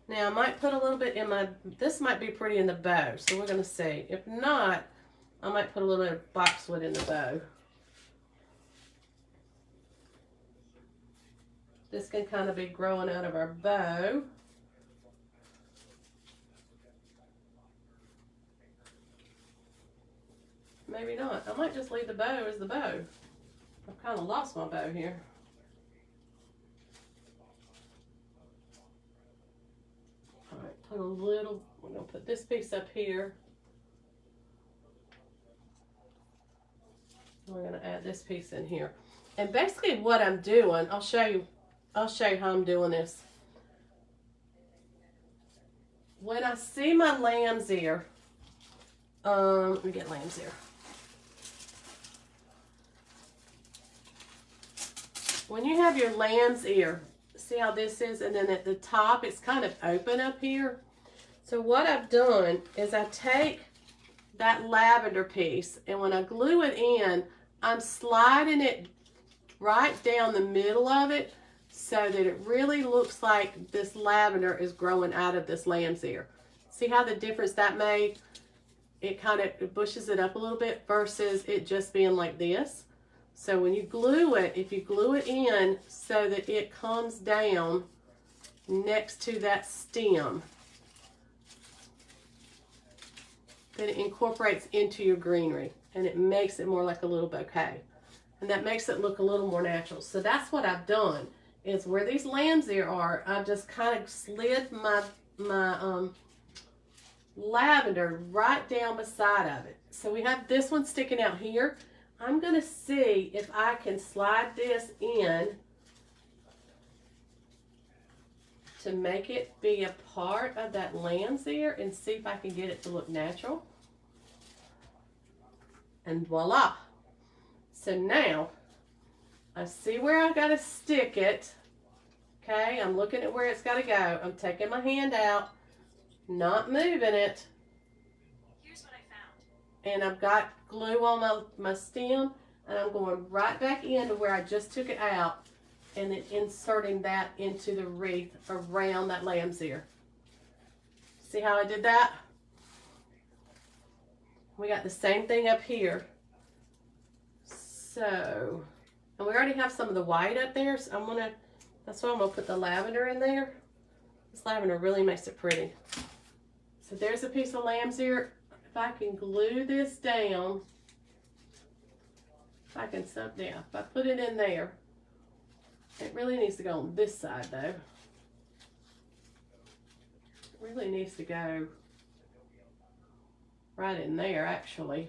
S1: now I might put a little bit in my, this might be pretty in the bow. So we're going to see. If not, I might put a little bit of boxwood in the bow. This can kind of be growing out of our bow. Maybe not. I might just leave the bow as the bow. I've kind of lost my bow here. Alright, put a little, we're going to put this piece up here. We're going to add this piece in here. And basically what I'm doing, I'll show you how I'm doing this. When I see my lamb's ear, let me get lamb's ear. When you have your lamb's ear, see how this is? And then at the top, it's kind of open up here. So what I've done is I take that lavender piece, and when I glue it in, I'm sliding it right down the middle of it so that it really looks like this lavender is growing out of this lamb's ear. See how the difference that made? It kind of bushes it up a little bit versus it just being like this. So when you glue it, if you glue it in so that it comes down next to that stem, then it incorporates into your greenery and it makes it more like a little bouquet. And that makes it look a little more natural. So that's what I've done, is where these lamb's ear are, I've just kind of slid my lavender right down beside of it. So we have this one sticking out here. I'm going to see if I can slide this in to make it be a part of that lamb's ear and see if I can get it to look natural. And voila. So now I see where I got to stick it. Okay, I'm looking at where it's got to go. I'm taking my hand out, not moving it.
S2: Here's what I found.
S1: And I've got glue on my stem, and I'm going right back into where I just took it out and then inserting that into the wreath around that lamb's ear. See how I did that? We got the same thing up here. So, and we already have some of the white up there, so that's why I'm gonna put the lavender in there. This lavender really makes it pretty. So there's a piece of lamb's ear. If I can glue this down, if I put it in there, it really needs to go on this side though. It really needs to go right in there actually.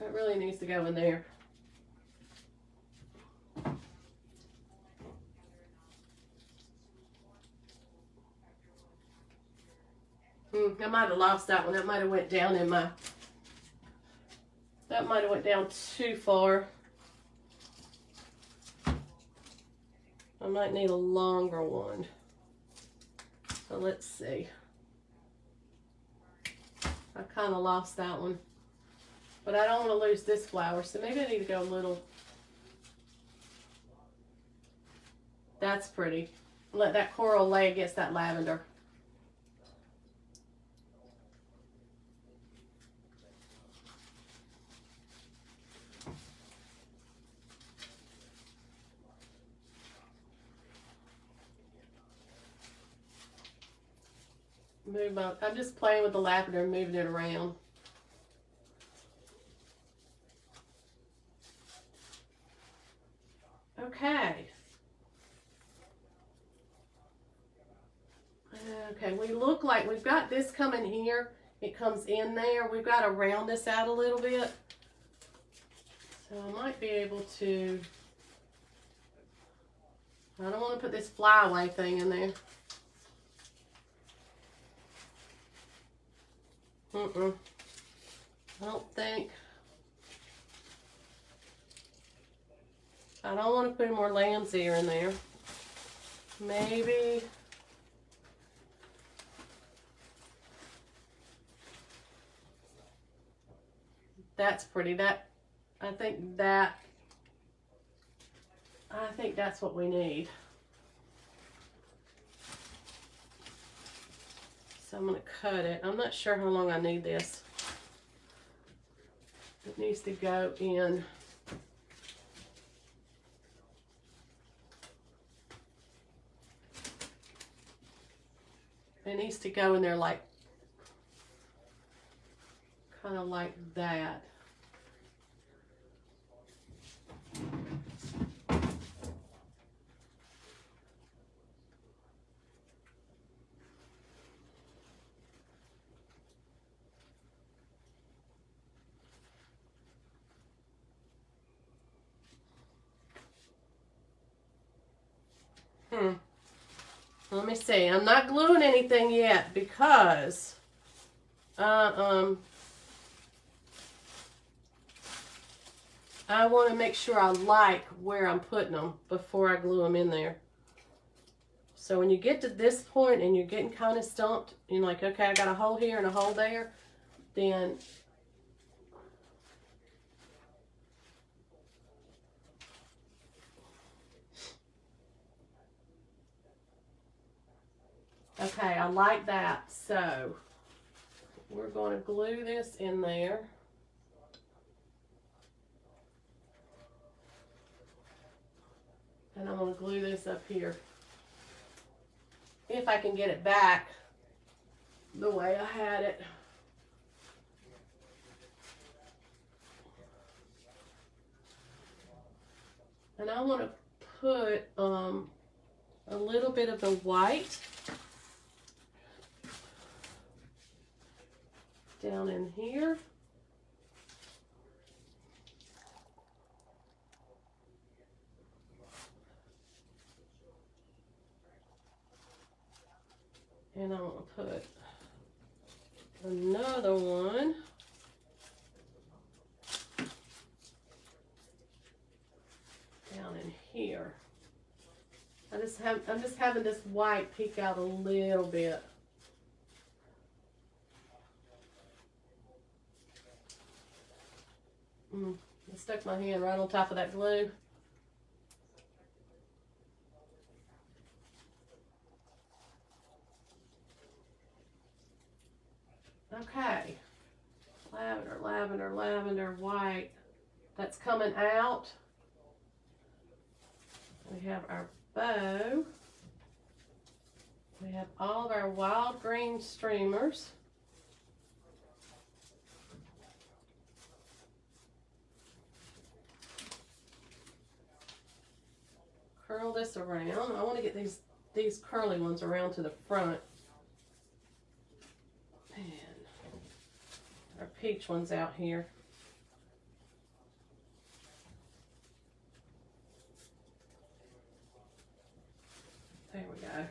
S1: It really needs to go in there. I might have lost that one. That might have went down in my... That might have went down too far. I might need a longer one. So let's see. I kind of lost that one. But I don't want to lose this flower, so maybe I need to go a little... That's pretty. Let that coral lay against that lavender. I'm just playing with the lavender and moving it around. Okay. Okay, we look like we've got this coming here. It comes in there. We've got to round this out a little bit. So I might be able to... I don't want to put this flyaway thing in there. I don't think. I don't want to put any more lamb's ear in there. Maybe. That's pretty. I think that's what we need. So I'm going to cut it. I'm not sure how long I need this. It needs to go in. It needs to go in there like, kind of like that. Let me see. I'm not gluing anything yet because I want to make sure I like where I'm putting them before I glue them in there. So when you get to this point and you're getting kind of stumped, you're like, okay, I got a hole here and a hole there, then okay, I like that. So we're going to glue this in there. And I'm going to glue this up here. If I can get it back the way I had it. And I want to put a little bit of the white down in here. And I'm going to put another one down in here. I'm just having this white peek out a little bit. I stuck my hand right on top of that glue. Okay. Lavender, lavender, lavender, white. That's coming out. We have our bow. We have all of our wild green streamers. Curl this around. I want to get these curly ones around to the front. And our peach ones out here. There we go.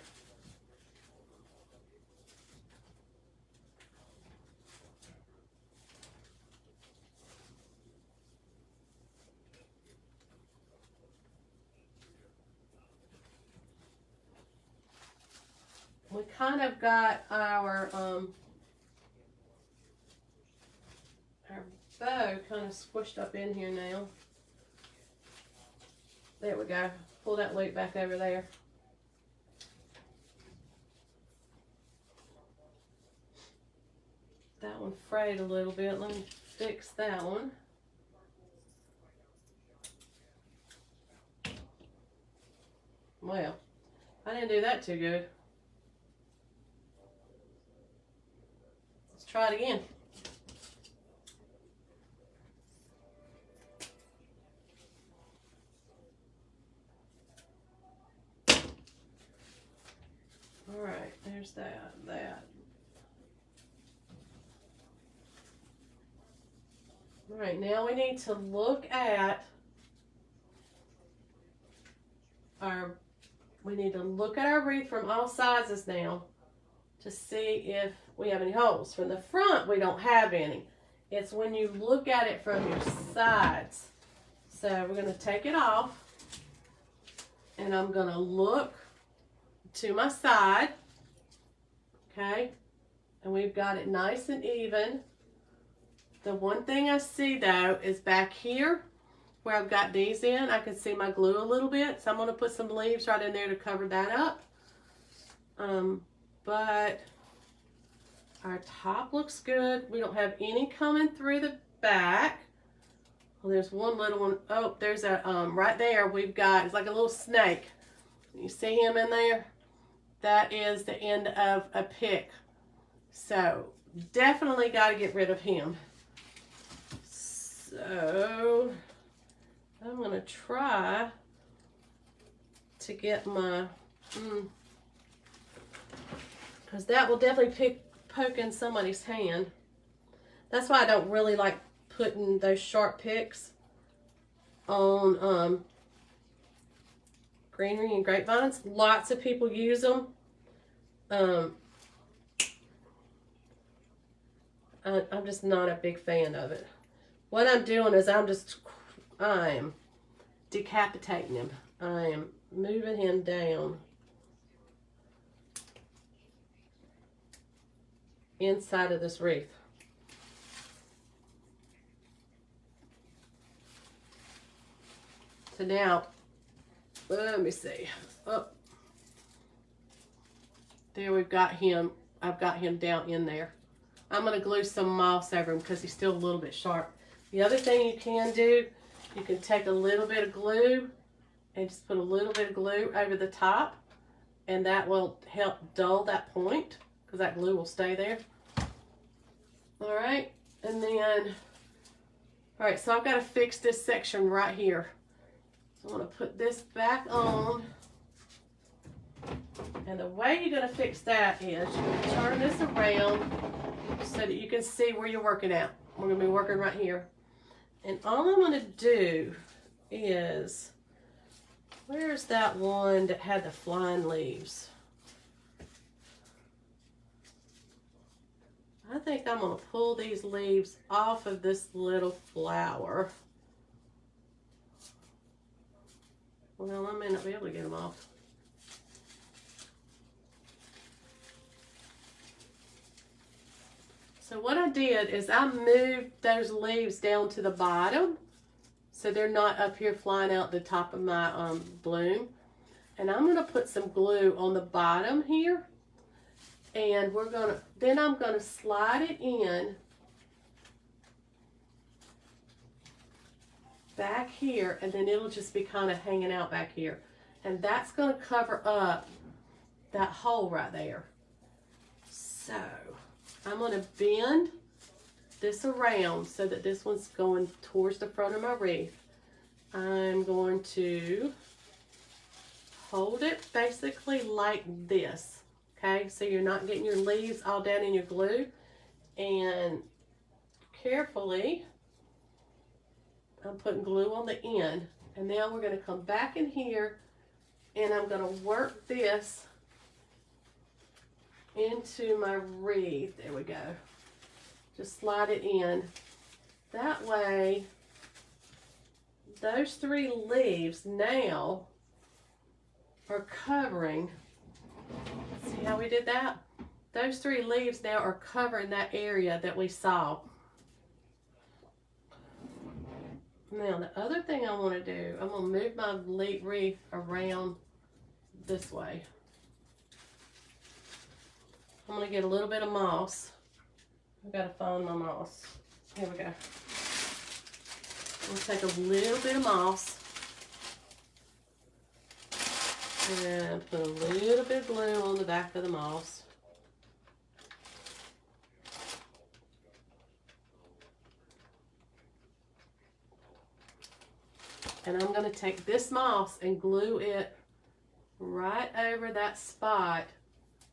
S1: we kind of got our bow kind of squished up in here now. There we go. Pull that loop back over there. That one frayed a little bit. Let me fix that one. Well, I didn't do that too good. Let's try it again. All right, there's that. All right, now we need to look at our wreath from all sizes now to see if we have any holes. From the front, we don't have any. It's when you look at it from your sides. So we're going to take it off, and I'm going to look to my side, okay, and we've got it nice and even. The one thing I see though is back here where I've got these in, I can see my glue a little bit, so I'm going to put some leaves right in there to cover that up. But our top looks good. We don't have any coming through the back. Well, there's one little one. Oh, there's a right there we've got, it's like a little snake. You see him in there? That is the end of a pick. So definitely got to get rid of him. So I'm going to try to get my, because that will definitely poke in somebody's hand. That's why I don't really like putting those sharp picks on greenery and grapevines. Lots of people use them. I'm just not a big fan of it. What I'm doing is I'm decapitating him. I am moving him down inside of this wreath. So now, let me see. Oh, there we've got him. I've got him down in there. I'm going to glue some moss over him because he's still a little bit sharp. The other thing you can do, you can take a little bit of glue and just put a little bit of glue over the top, and that will help dull that point because that glue will stay there. All right, and then, all right, so I've got to fix this section right here. So I'm going to put this back on, and the way you're going to fix that is you turn this around so that you can see where you're working at. We're going to be working right here. And all I'm going to do is, where's that one that had the flying leaves? I think I'm going to pull these leaves off of this little flower. Well, I may not be able to get them off. So what I did is I moved those leaves down to the bottom so they're not up here flying out the top of my bloom. And I'm going to put some glue on the bottom here, and then I'm going to slide it in back here, and then it'll just be kind of hanging out back here. And that's going to cover up that hole right there. So I'm going to bend this around so that this one's going towards the front of my wreath. I'm going to hold it basically like this, okay? So you're not getting your leaves all down in your glue. And carefully, I'm putting glue on the end. And now we're going to come back in here, and I'm going to work this into my wreath. There we go. Just slide it in. That way, those three leaves now are covering. Let's see See how we did that? Those 3 leaves now are covering that area that we saw. Now the other thing I want to do, I'm going to move my wreath around this way. I'm going to get a little bit of moss. I've got to find my moss. Here we go. I'm going to take a little bit of moss and put a little bit of glue on the back of the moss. And I'm going to take this moss and glue it right over that spot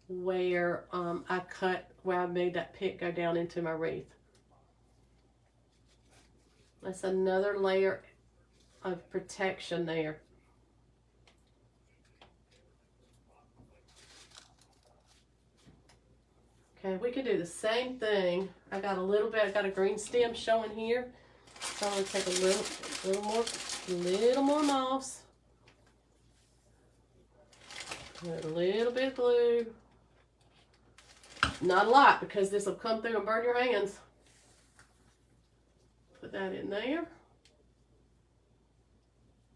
S1: where where I made that pick go down into my wreath. That's another layer of protection there. Okay, we can do the same thing. I got a green stem showing here. So I'm going to take a little more moss. Put a little bit of glue. Not a lot because this will come through and burn your hands. Put that in there.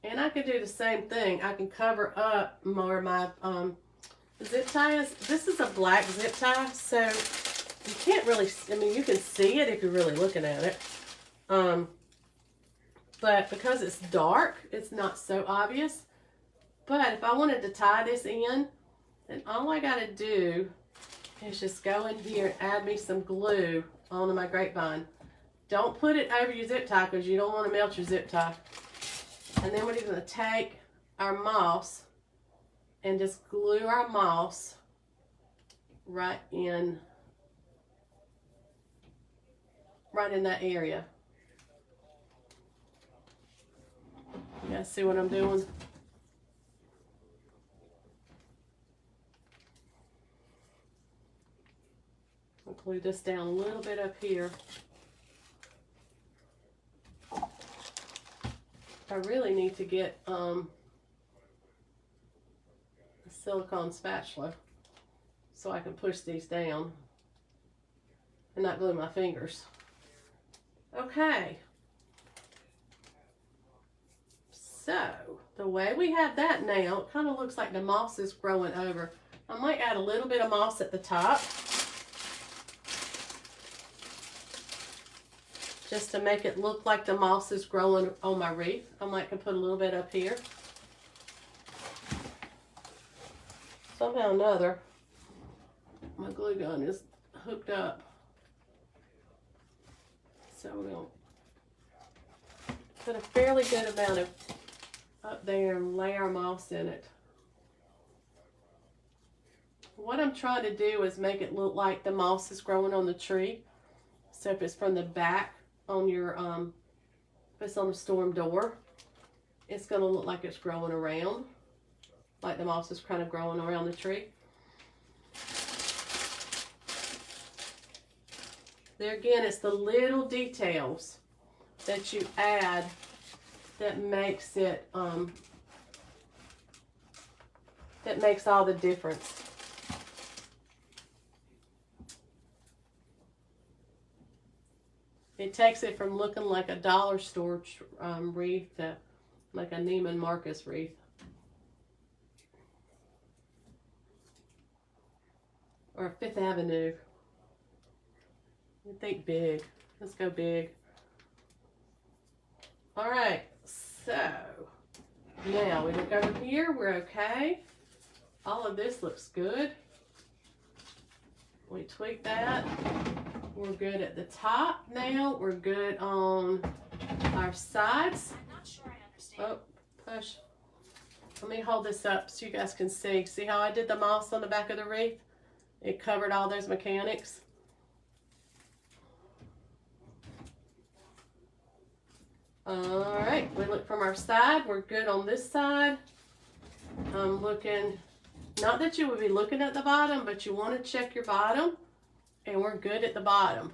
S1: And I can do the same thing. I can cover up more of my zip ties. This is a black zip tie, so you can't really, I mean, you can see it if you're really looking at it. But because it's dark, it's not so obvious. But if I wanted to tie this in, then all I got to do is just go in here and add me some glue onto my grapevine. Don't put it over your zip tie because you don't want to melt your zip tie. And then we're going to take our moss and just glue our moss right in that area. You guys see what I'm doing? I'll glue this down a little bit up here. I really need to get a silicone spatula so I can push these down and not glue my fingers. Okay. So, the way we have that now, it kind of looks like the moss is growing over. I might add a little bit of moss at the top, just to make it look like the moss is growing on my wreath. I might can put a little bit up here. Somehow or another, my glue gun is hooked up. So we're going to put a fairly good amount of up there and lay our moss in it. What I'm trying to do is make it look like the moss is growing on the tree. So if it's from the back on your, if it's on the storm door, it's going to look like it's growing around, like the moss is kind of growing around the tree. There again, it's the little details that you add that makes it, that makes all the difference. It takes it from looking like a dollar store wreath to like a Neiman Marcus wreath. Or a Fifth Avenue. I think big. Let's go big. All right, so now we look over here. We're okay. All of this looks good. We tweak that. We're good at the top now. We're good on our sides.
S2: I'm not sure I understand.
S1: Oh, push. Let me hold this up so you guys can see. See how I did the moss on the back of the wreath? It covered all those mechanics. All right, we look from our side. We're good on this side. I'm looking, not that you would be looking at the bottom, but you want to check your bottom, and we're good at the bottom.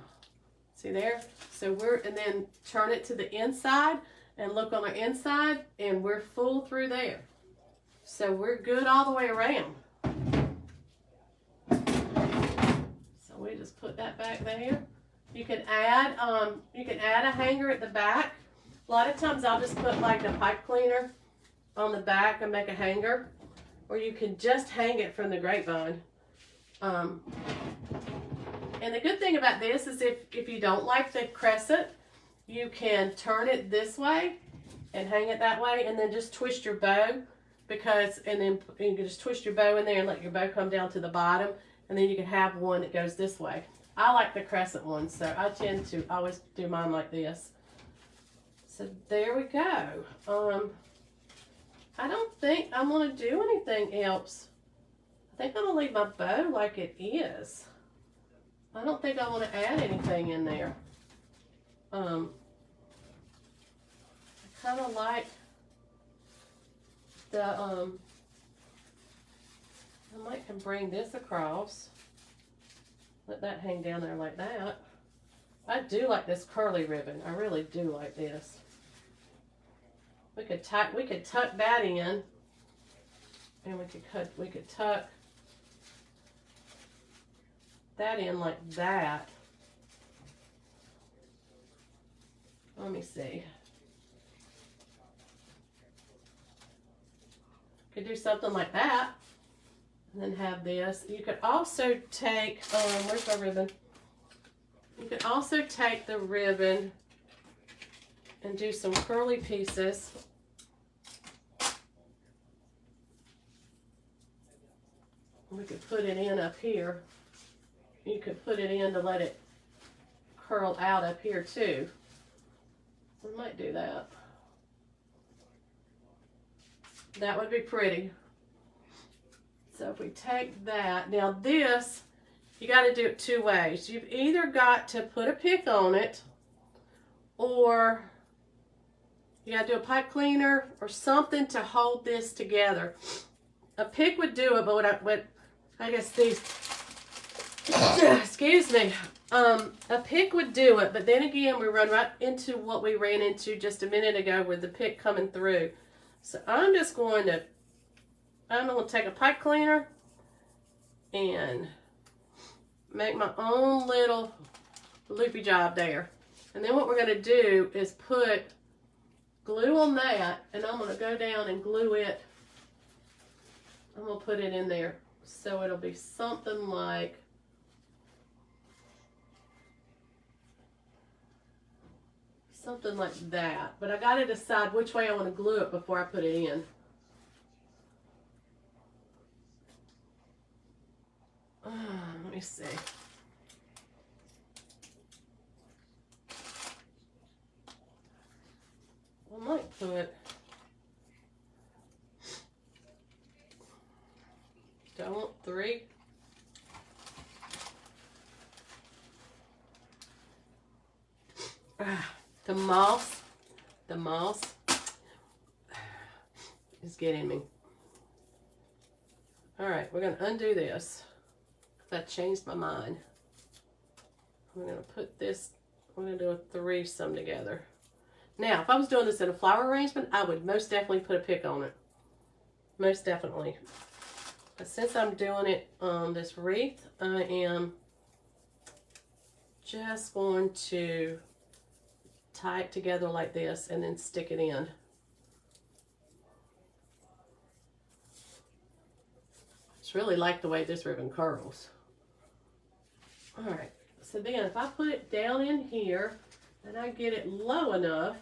S1: See there? So and then turn it to the inside and look on the inside, and we're full through there. So we're good all the way around. we just put that back there. You can add a hanger at the back. A lot of times I'll just put like a pipe cleaner on the back and make a hanger, or you can just hang it from the grapevine. And the good thing about this is if you don't like the crescent, you can turn it this way and hang it that way, and then just twist your bow, and then you can just twist your bow in there and let your bow come down to the bottom, and then you can have one that goes this way. I like the crescent one, so I tend to always do mine like this. So there we go. I don't think I'm going to do anything else. I think I'm going to leave my bow like it is. I don't think I want to add anything in there. I kind of like the, I might can bring this across. Let that hang down there like that. I do like this curly ribbon. I really do like this. We could tuck that in, and we could tuck that in like that. Let me see. Could do something like that, and then have this. You could also take, where's my ribbon? You could also take the ribbon and do some curly pieces. We could put it in up here. You could put it in to let it curl out up here too. We might do that. That would be pretty. So if we take that, now this, you got to do it two ways. You've either got to put a pick on it, or you got to do a pipe cleaner or something to hold this together. A pick would do it, but I guess these, excuse me, a pick would do it, but then again, we run right into what we ran into just a minute ago with the pick coming through. So I'm going to take a pipe cleaner and make my own little loopy job there. And then what we're going to do is put glue on that, and I'm going to go down and glue it. I'm going to put it in there. So it'll be something like that. But I got to decide which way I want to glue it before I put it in. Let me see. I might put, do I want 3? The moss is getting me. All right, we're going to undo this. I changed my mind. I'm going to put this, we're going to do a threesome together. Now, if I was doing this in a flower arrangement, I would most definitely put a pick on it. Most definitely. But since I'm doing it on this wreath, I am just going to tie it together like this and then stick it in. I just really like the way this ribbon curls. Alright, so then if I put it down in here and I get it low enough,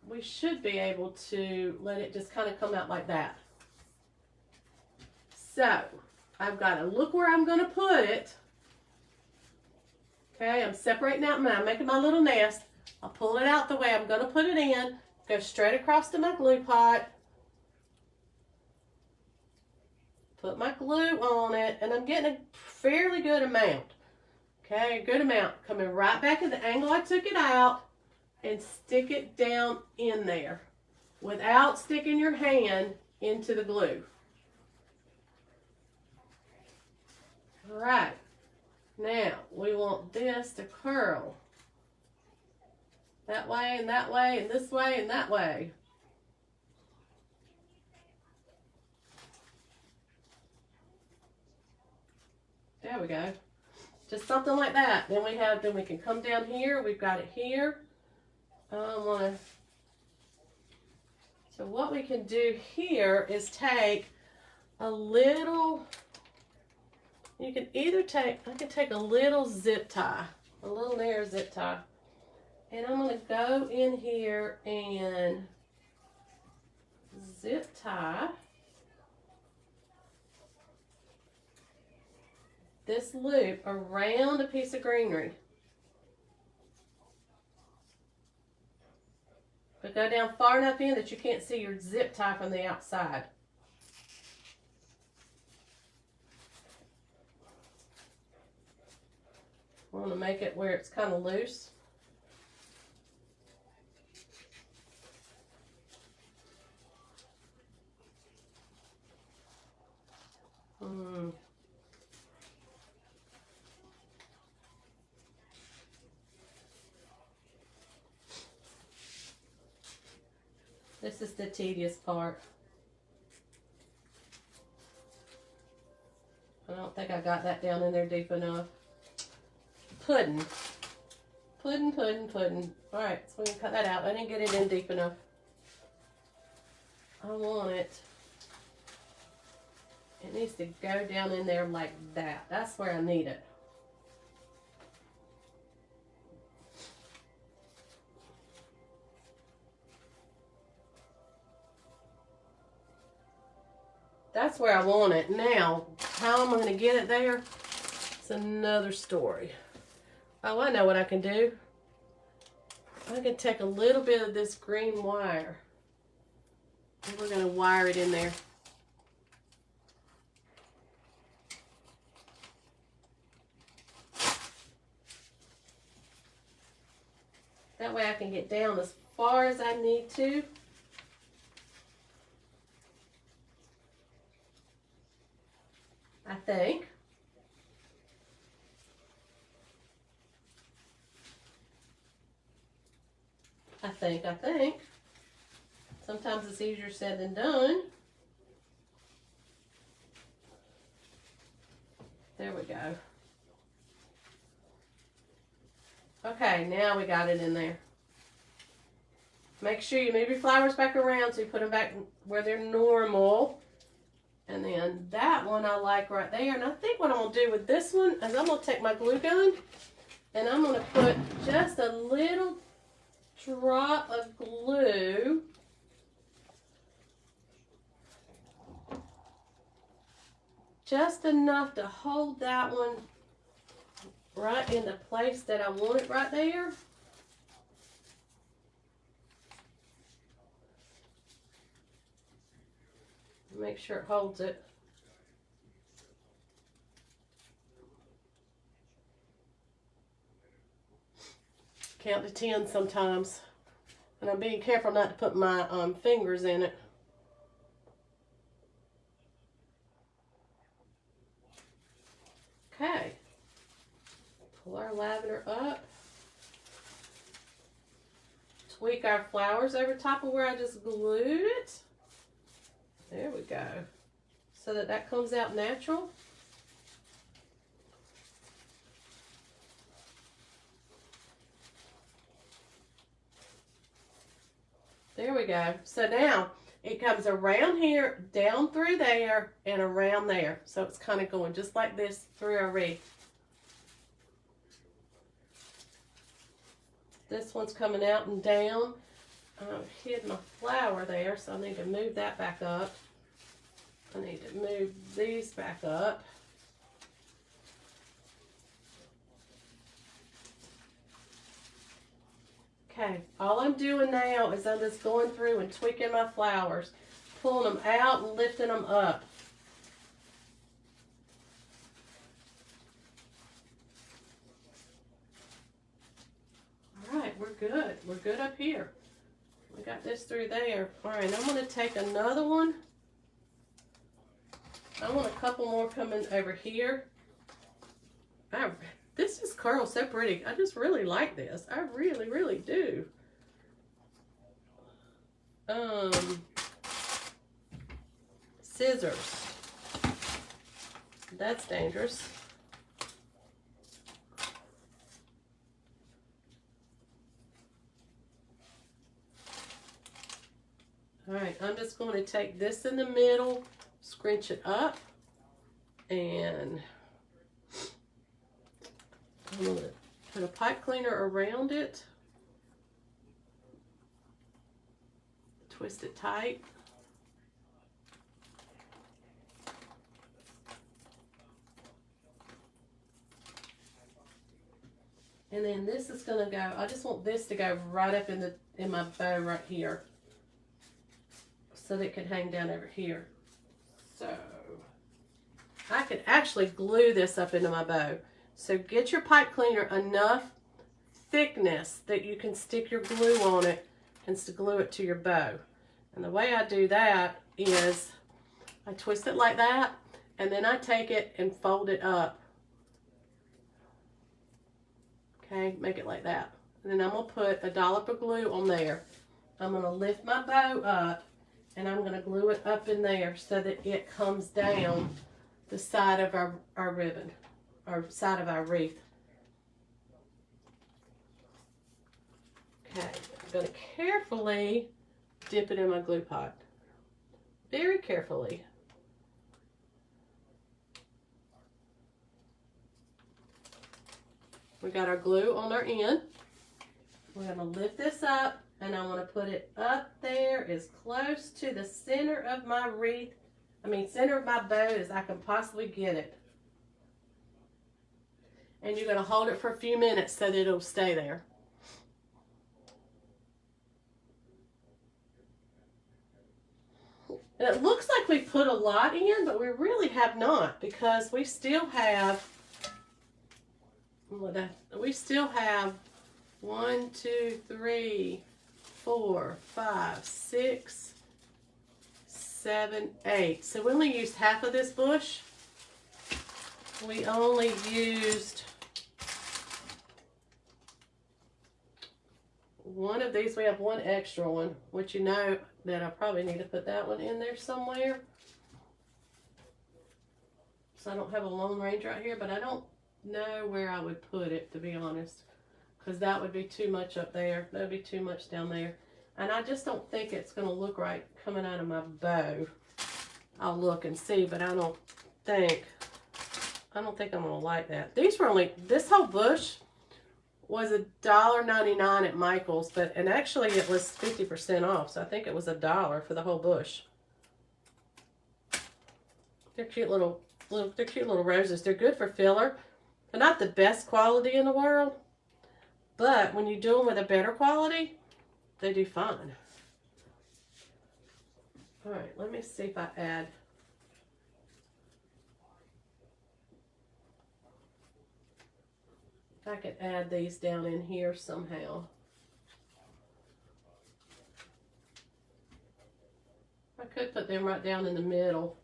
S1: we should be able to let it just kind of come out like that. So, I've got to look where I'm going to put it. Okay, I'm separating out I'm making my little nest. I'll pull it out the way I'm going to put it in, go straight across to my glue pot, put my glue on it, and I'm getting a fairly good amount. Okay, a good amount. Coming right back at the angle I took it out and stick it down in there without sticking your hand into the glue. All right. Now, we want this to curl that way and that way and this way and that way. There we go. Just something like that. Then we can come down here. We've got it here. So what we can do here is take a little, I can take a little zip tie, a little narrow zip tie. And I'm going to go in here and zip tie this loop around a piece of greenery. But go down far enough in that you can't see your zip tie from the outside. I want to make it where it's kind of loose. This is the tedious part. I don't think I got that down in there deep enough. Pudding. Alright, so we can cut that out. I didn't get it in deep enough. I want it. It needs to go down in there like that. That's where I need it. That's where I want it. Now, how am I going to get it there? It's another story. Oh, I know what I can do. I can take a little bit of this green wire. And we're going to wire it in there. That way I can get down as far as I need to. I think. I think. Sometimes it's easier said than done. There we go. Okay, now we got it in there. Make sure you move your flowers back around so you put them back where they're normal. And then that one I like right there. And I think what I'm going to do with this one is I'm going to take my glue gun and I'm going to put just a little drop of glue just enough to hold that one right in the place that I want it right there. Make sure it holds it. Count to 10 sometimes. And I'm being careful not to put my fingers in it. Okay. Pull our lavender up. Tweak our flowers over top of where I just glued it. There we go. So that comes out natural. There we go. So now it comes around here, down through there, and around there. So it's kind of going just like this through our wreath. This one's coming out and down. I've hid my flower there, so I need to move that back up. I need to move these back up. Okay, all I'm doing now is I'm just going through and tweaking my flowers, pulling them out and lifting them up. All right, we're good. We're good up here. We got this through there. All right, I'm going to take another one. I want a couple more coming over here. This just curls so pretty. I just really like this. I really, really do. Scissors. That's dangerous. All right, I'm just going to take this in the middle, scrunch it up, and I'm going to put a pipe cleaner around it. Twist it tight. And then this is going to go, I just want this to go right up in my bow right here, so that it can hang down over here. So I could actually glue this up into my bow. So get your pipe cleaner enough thickness that you can stick your glue on it and glue it to your bow. And the way I do that is I twist it like that, and then I take it and fold it up. Okay, make it like that. And then I'm going to put a dollop of glue on there. I'm going to lift my bow up, and I'm going to glue it up in there so that it comes down the side of our ribbon, or side of our wreath. Okay, I'm going to carefully dip it in my glue pot. Very carefully. We got our glue on our end. We're going to lift this up, and I'm going to put it up there as close to the center of my wreath, center of my bow as I can possibly get it. And you're going to hold it for a few minutes so that it'll stay there. And it looks like we put a lot in, but we really have not, because we still have 1, 2, 3, 4, 5, 6, 7, 8. So we only used half of this bush. We only used one of these. We have one extra one, which you know that I probably need to put that one in there somewhere. So I don't have a Lone Ranger right here, but I don't know where I would put it, to be honest, because that would be too much up there. That would be too much down there. And I just don't think it's going to look right coming out of my bow. I'll look and see, but I don't think I'm going to like that. These were only, this whole bush was $1.99 at Michael's, and actually it was 50% off, so I think it was $1 for the whole bush. They're cute little roses. They're good for filler. They're not the best quality in the world, but when you do them with a better quality, they do fine. All right, let me see if I add. If I could add these down in here somehow. I could put them right down in the middle.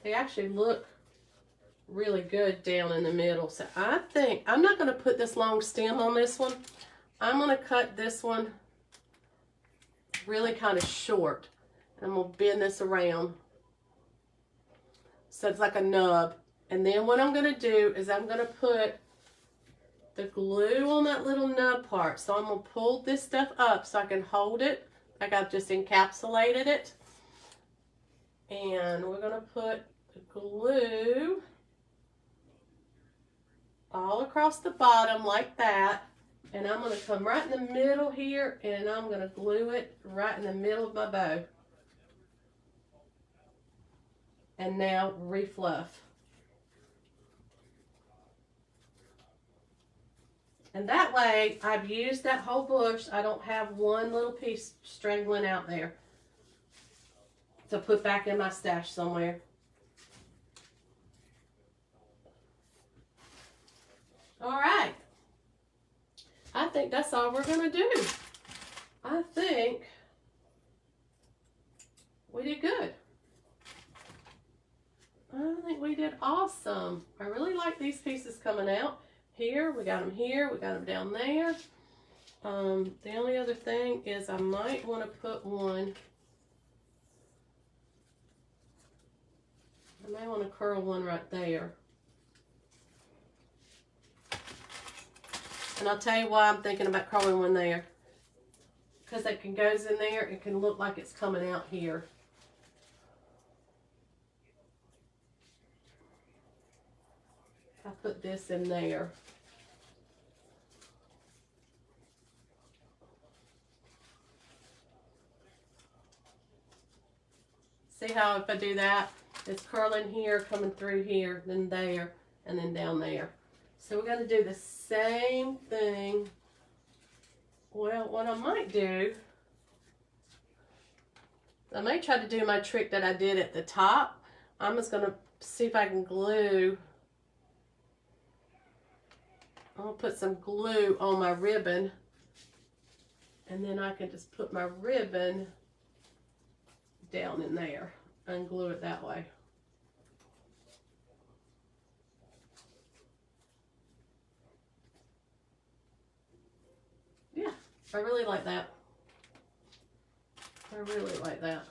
S1: They actually look really good down in the middle. So I think, I'm not going to put this long stem on this one. I'm going to cut this one really kind of short. And I'm going to bend this around so it's like a nub. And then what I'm going to do is I'm going to put the glue on that little nub part. So I'm going to pull this stuff up so I can hold it like I've just encapsulated it. And we're going to put the glue all across the bottom like that. And I'm going to come right in the middle here, and I'm going to glue it right in the middle of my bow. And now refluff. And that way, I've used that whole bush. I don't have one little piece strangling out there to put back in my stash somewhere. All right. I think that's all we're going to do. I think we did good. I think we did awesome. I really like these pieces coming out. Here, we got them here, we got them down there. The only other thing is I might want to put one. I may want to curl one right there. And I'll tell you why I'm thinking about curling one there. because it can goes in there. It can look like it's coming out here. I put this in there. See how if I do that, it's curling here, coming through here, then there, and then down there. So we're going to do the same thing. Well, what I might do, I may try to do my trick that I did at the top. I'm just going to see if I can glue. I'm going to put some glue on my ribbon. And then I can just put my ribbon down in there and glue it that way. Yeah, I really like that. I really like that.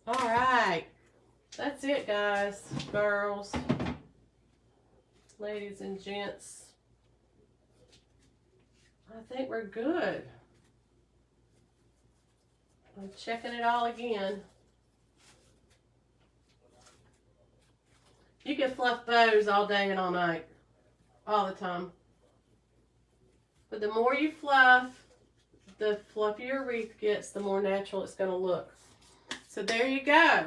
S1: All right. That's it, guys, girls, ladies and gents. I think we're good. I'm checking it all again. You can fluff bows all day and all night, all the time. But the more you fluff, the fluffier your wreath gets, the more natural it's going to look. So there you go.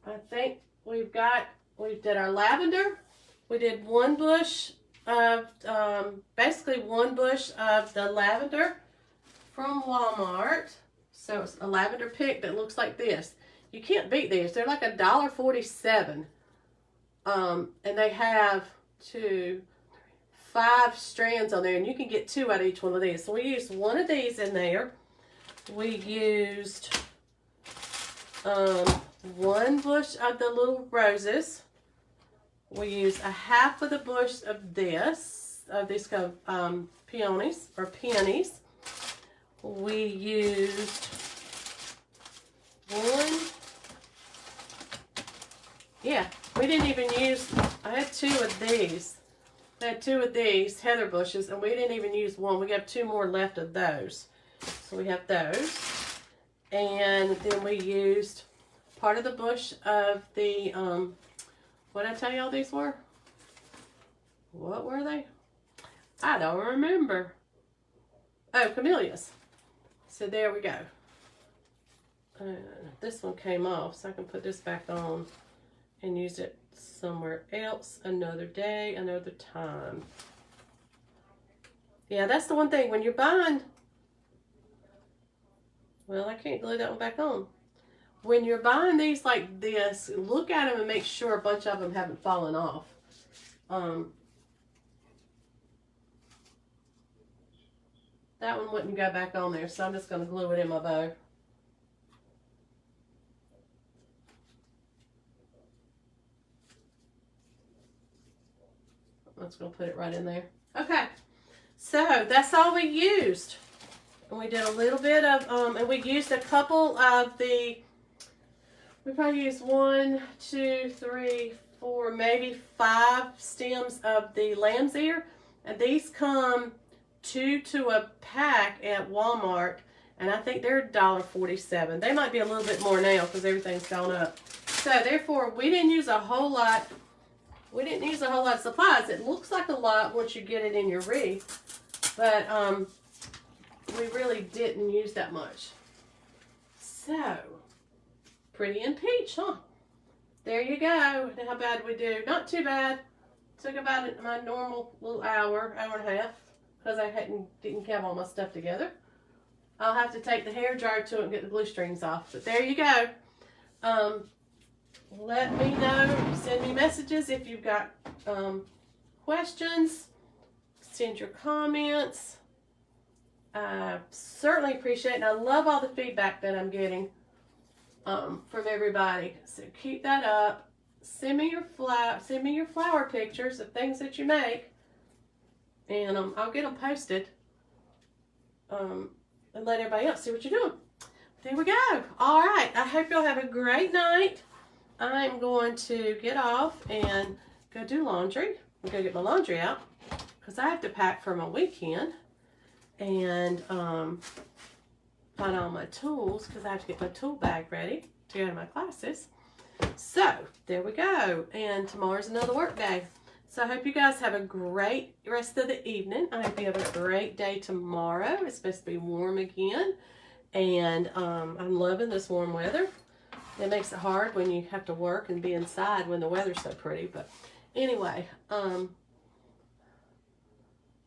S1: I think we did our lavender. We did one bush of, basically one bush of the lavender from Walmart. So it's a lavender pick that looks like this. You can't beat these. They're like $1.47. And they have 5 strands on there, and you can get 2 out of each one of these. So we used one of these in there. We used one bush of the little roses. We used a half of the bush of these kind of peonies or peonies. We used one. Yeah, we didn't even use. I had 2 of these. I had 2 of these heather bushes, and we didn't even use one. We got 2 more left of those. So we have those. And then we used part of the bush of the, what did I tell y'all these were? What were they? I don't remember. Oh, camellias. So there we go. This one came off, so I can put this back on and use it somewhere else another day, another time. Yeah, that's the one thing. When you're buying, well, I can't glue that one back on. When you're buying these like this, look at them and make sure a bunch of them haven't fallen off. That one wouldn't go back on there, so I'm just going to glue it in my bow. I'm just going to put it right in there. Okay, so that's all we used. And we did a little bit of, and we used a couple of the, we probably used 1, 2, 3, 4, maybe 5 stems of the lamb's ear. And these come 2 to a pack at Walmart. And I think they're $1.47. They might be a little bit more now because everything's gone up. So therefore, we didn't use a whole lot. We didn't use a whole lot of supplies. It looks like a lot once you get it in your wreath. But, we really didn't use that much. So, pretty in peach, huh? There you go. How bad did we do? Not too bad. Took about my normal little hour and a half, because I didn't have all my stuff together. I'll have to take the hair dryer to it and get the glue strings off. But there you go. Let me know. Send me messages if you've got questions. Send your comments. I certainly appreciate it, and I love all the feedback that I'm getting from everybody. So keep that up. Send me your flower pictures of things that you make, and I'll get them posted and let everybody else see what you're doing. there we go. All right. I hope y'all have a great night. I'm going to get off and go do laundry. I'm going to get my laundry out because I have to pack for my weekend and find all my tools because I have to get my tool bag ready to go to my classes. So there we go. And tomorrow's another work day. So I hope you guys have a great rest of the evening. I hope you have a great day tomorrow. It's supposed to be warm again. And I'm loving this warm weather. It makes it hard when you have to work and be inside when the weather's so pretty. But anyway, oh,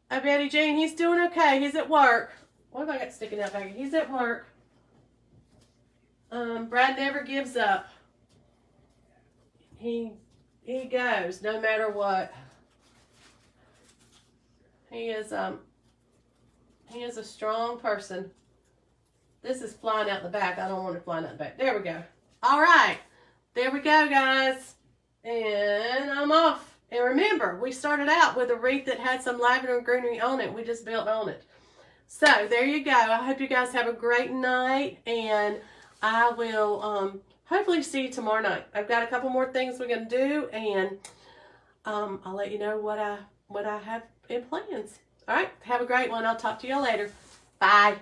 S1: Betty Jean, he's doing okay. He's at work. What have I got sticking out back here? He's at work. Brad never gives up. He goes no matter what. He is a strong person. This is flying out the back. I don't want it flying out the back. There we go. All right. There we go, guys. And I'm off. And remember, we started out with a wreath that had some lavender and greenery on it. We just built on it. So there you go. I hope you guys have a great night. And I will hopefully see you tomorrow night. I've got a couple more things we're going to do. And I'll let you know what I have in plans. All right. Have a great one. I'll talk to you later. Bye.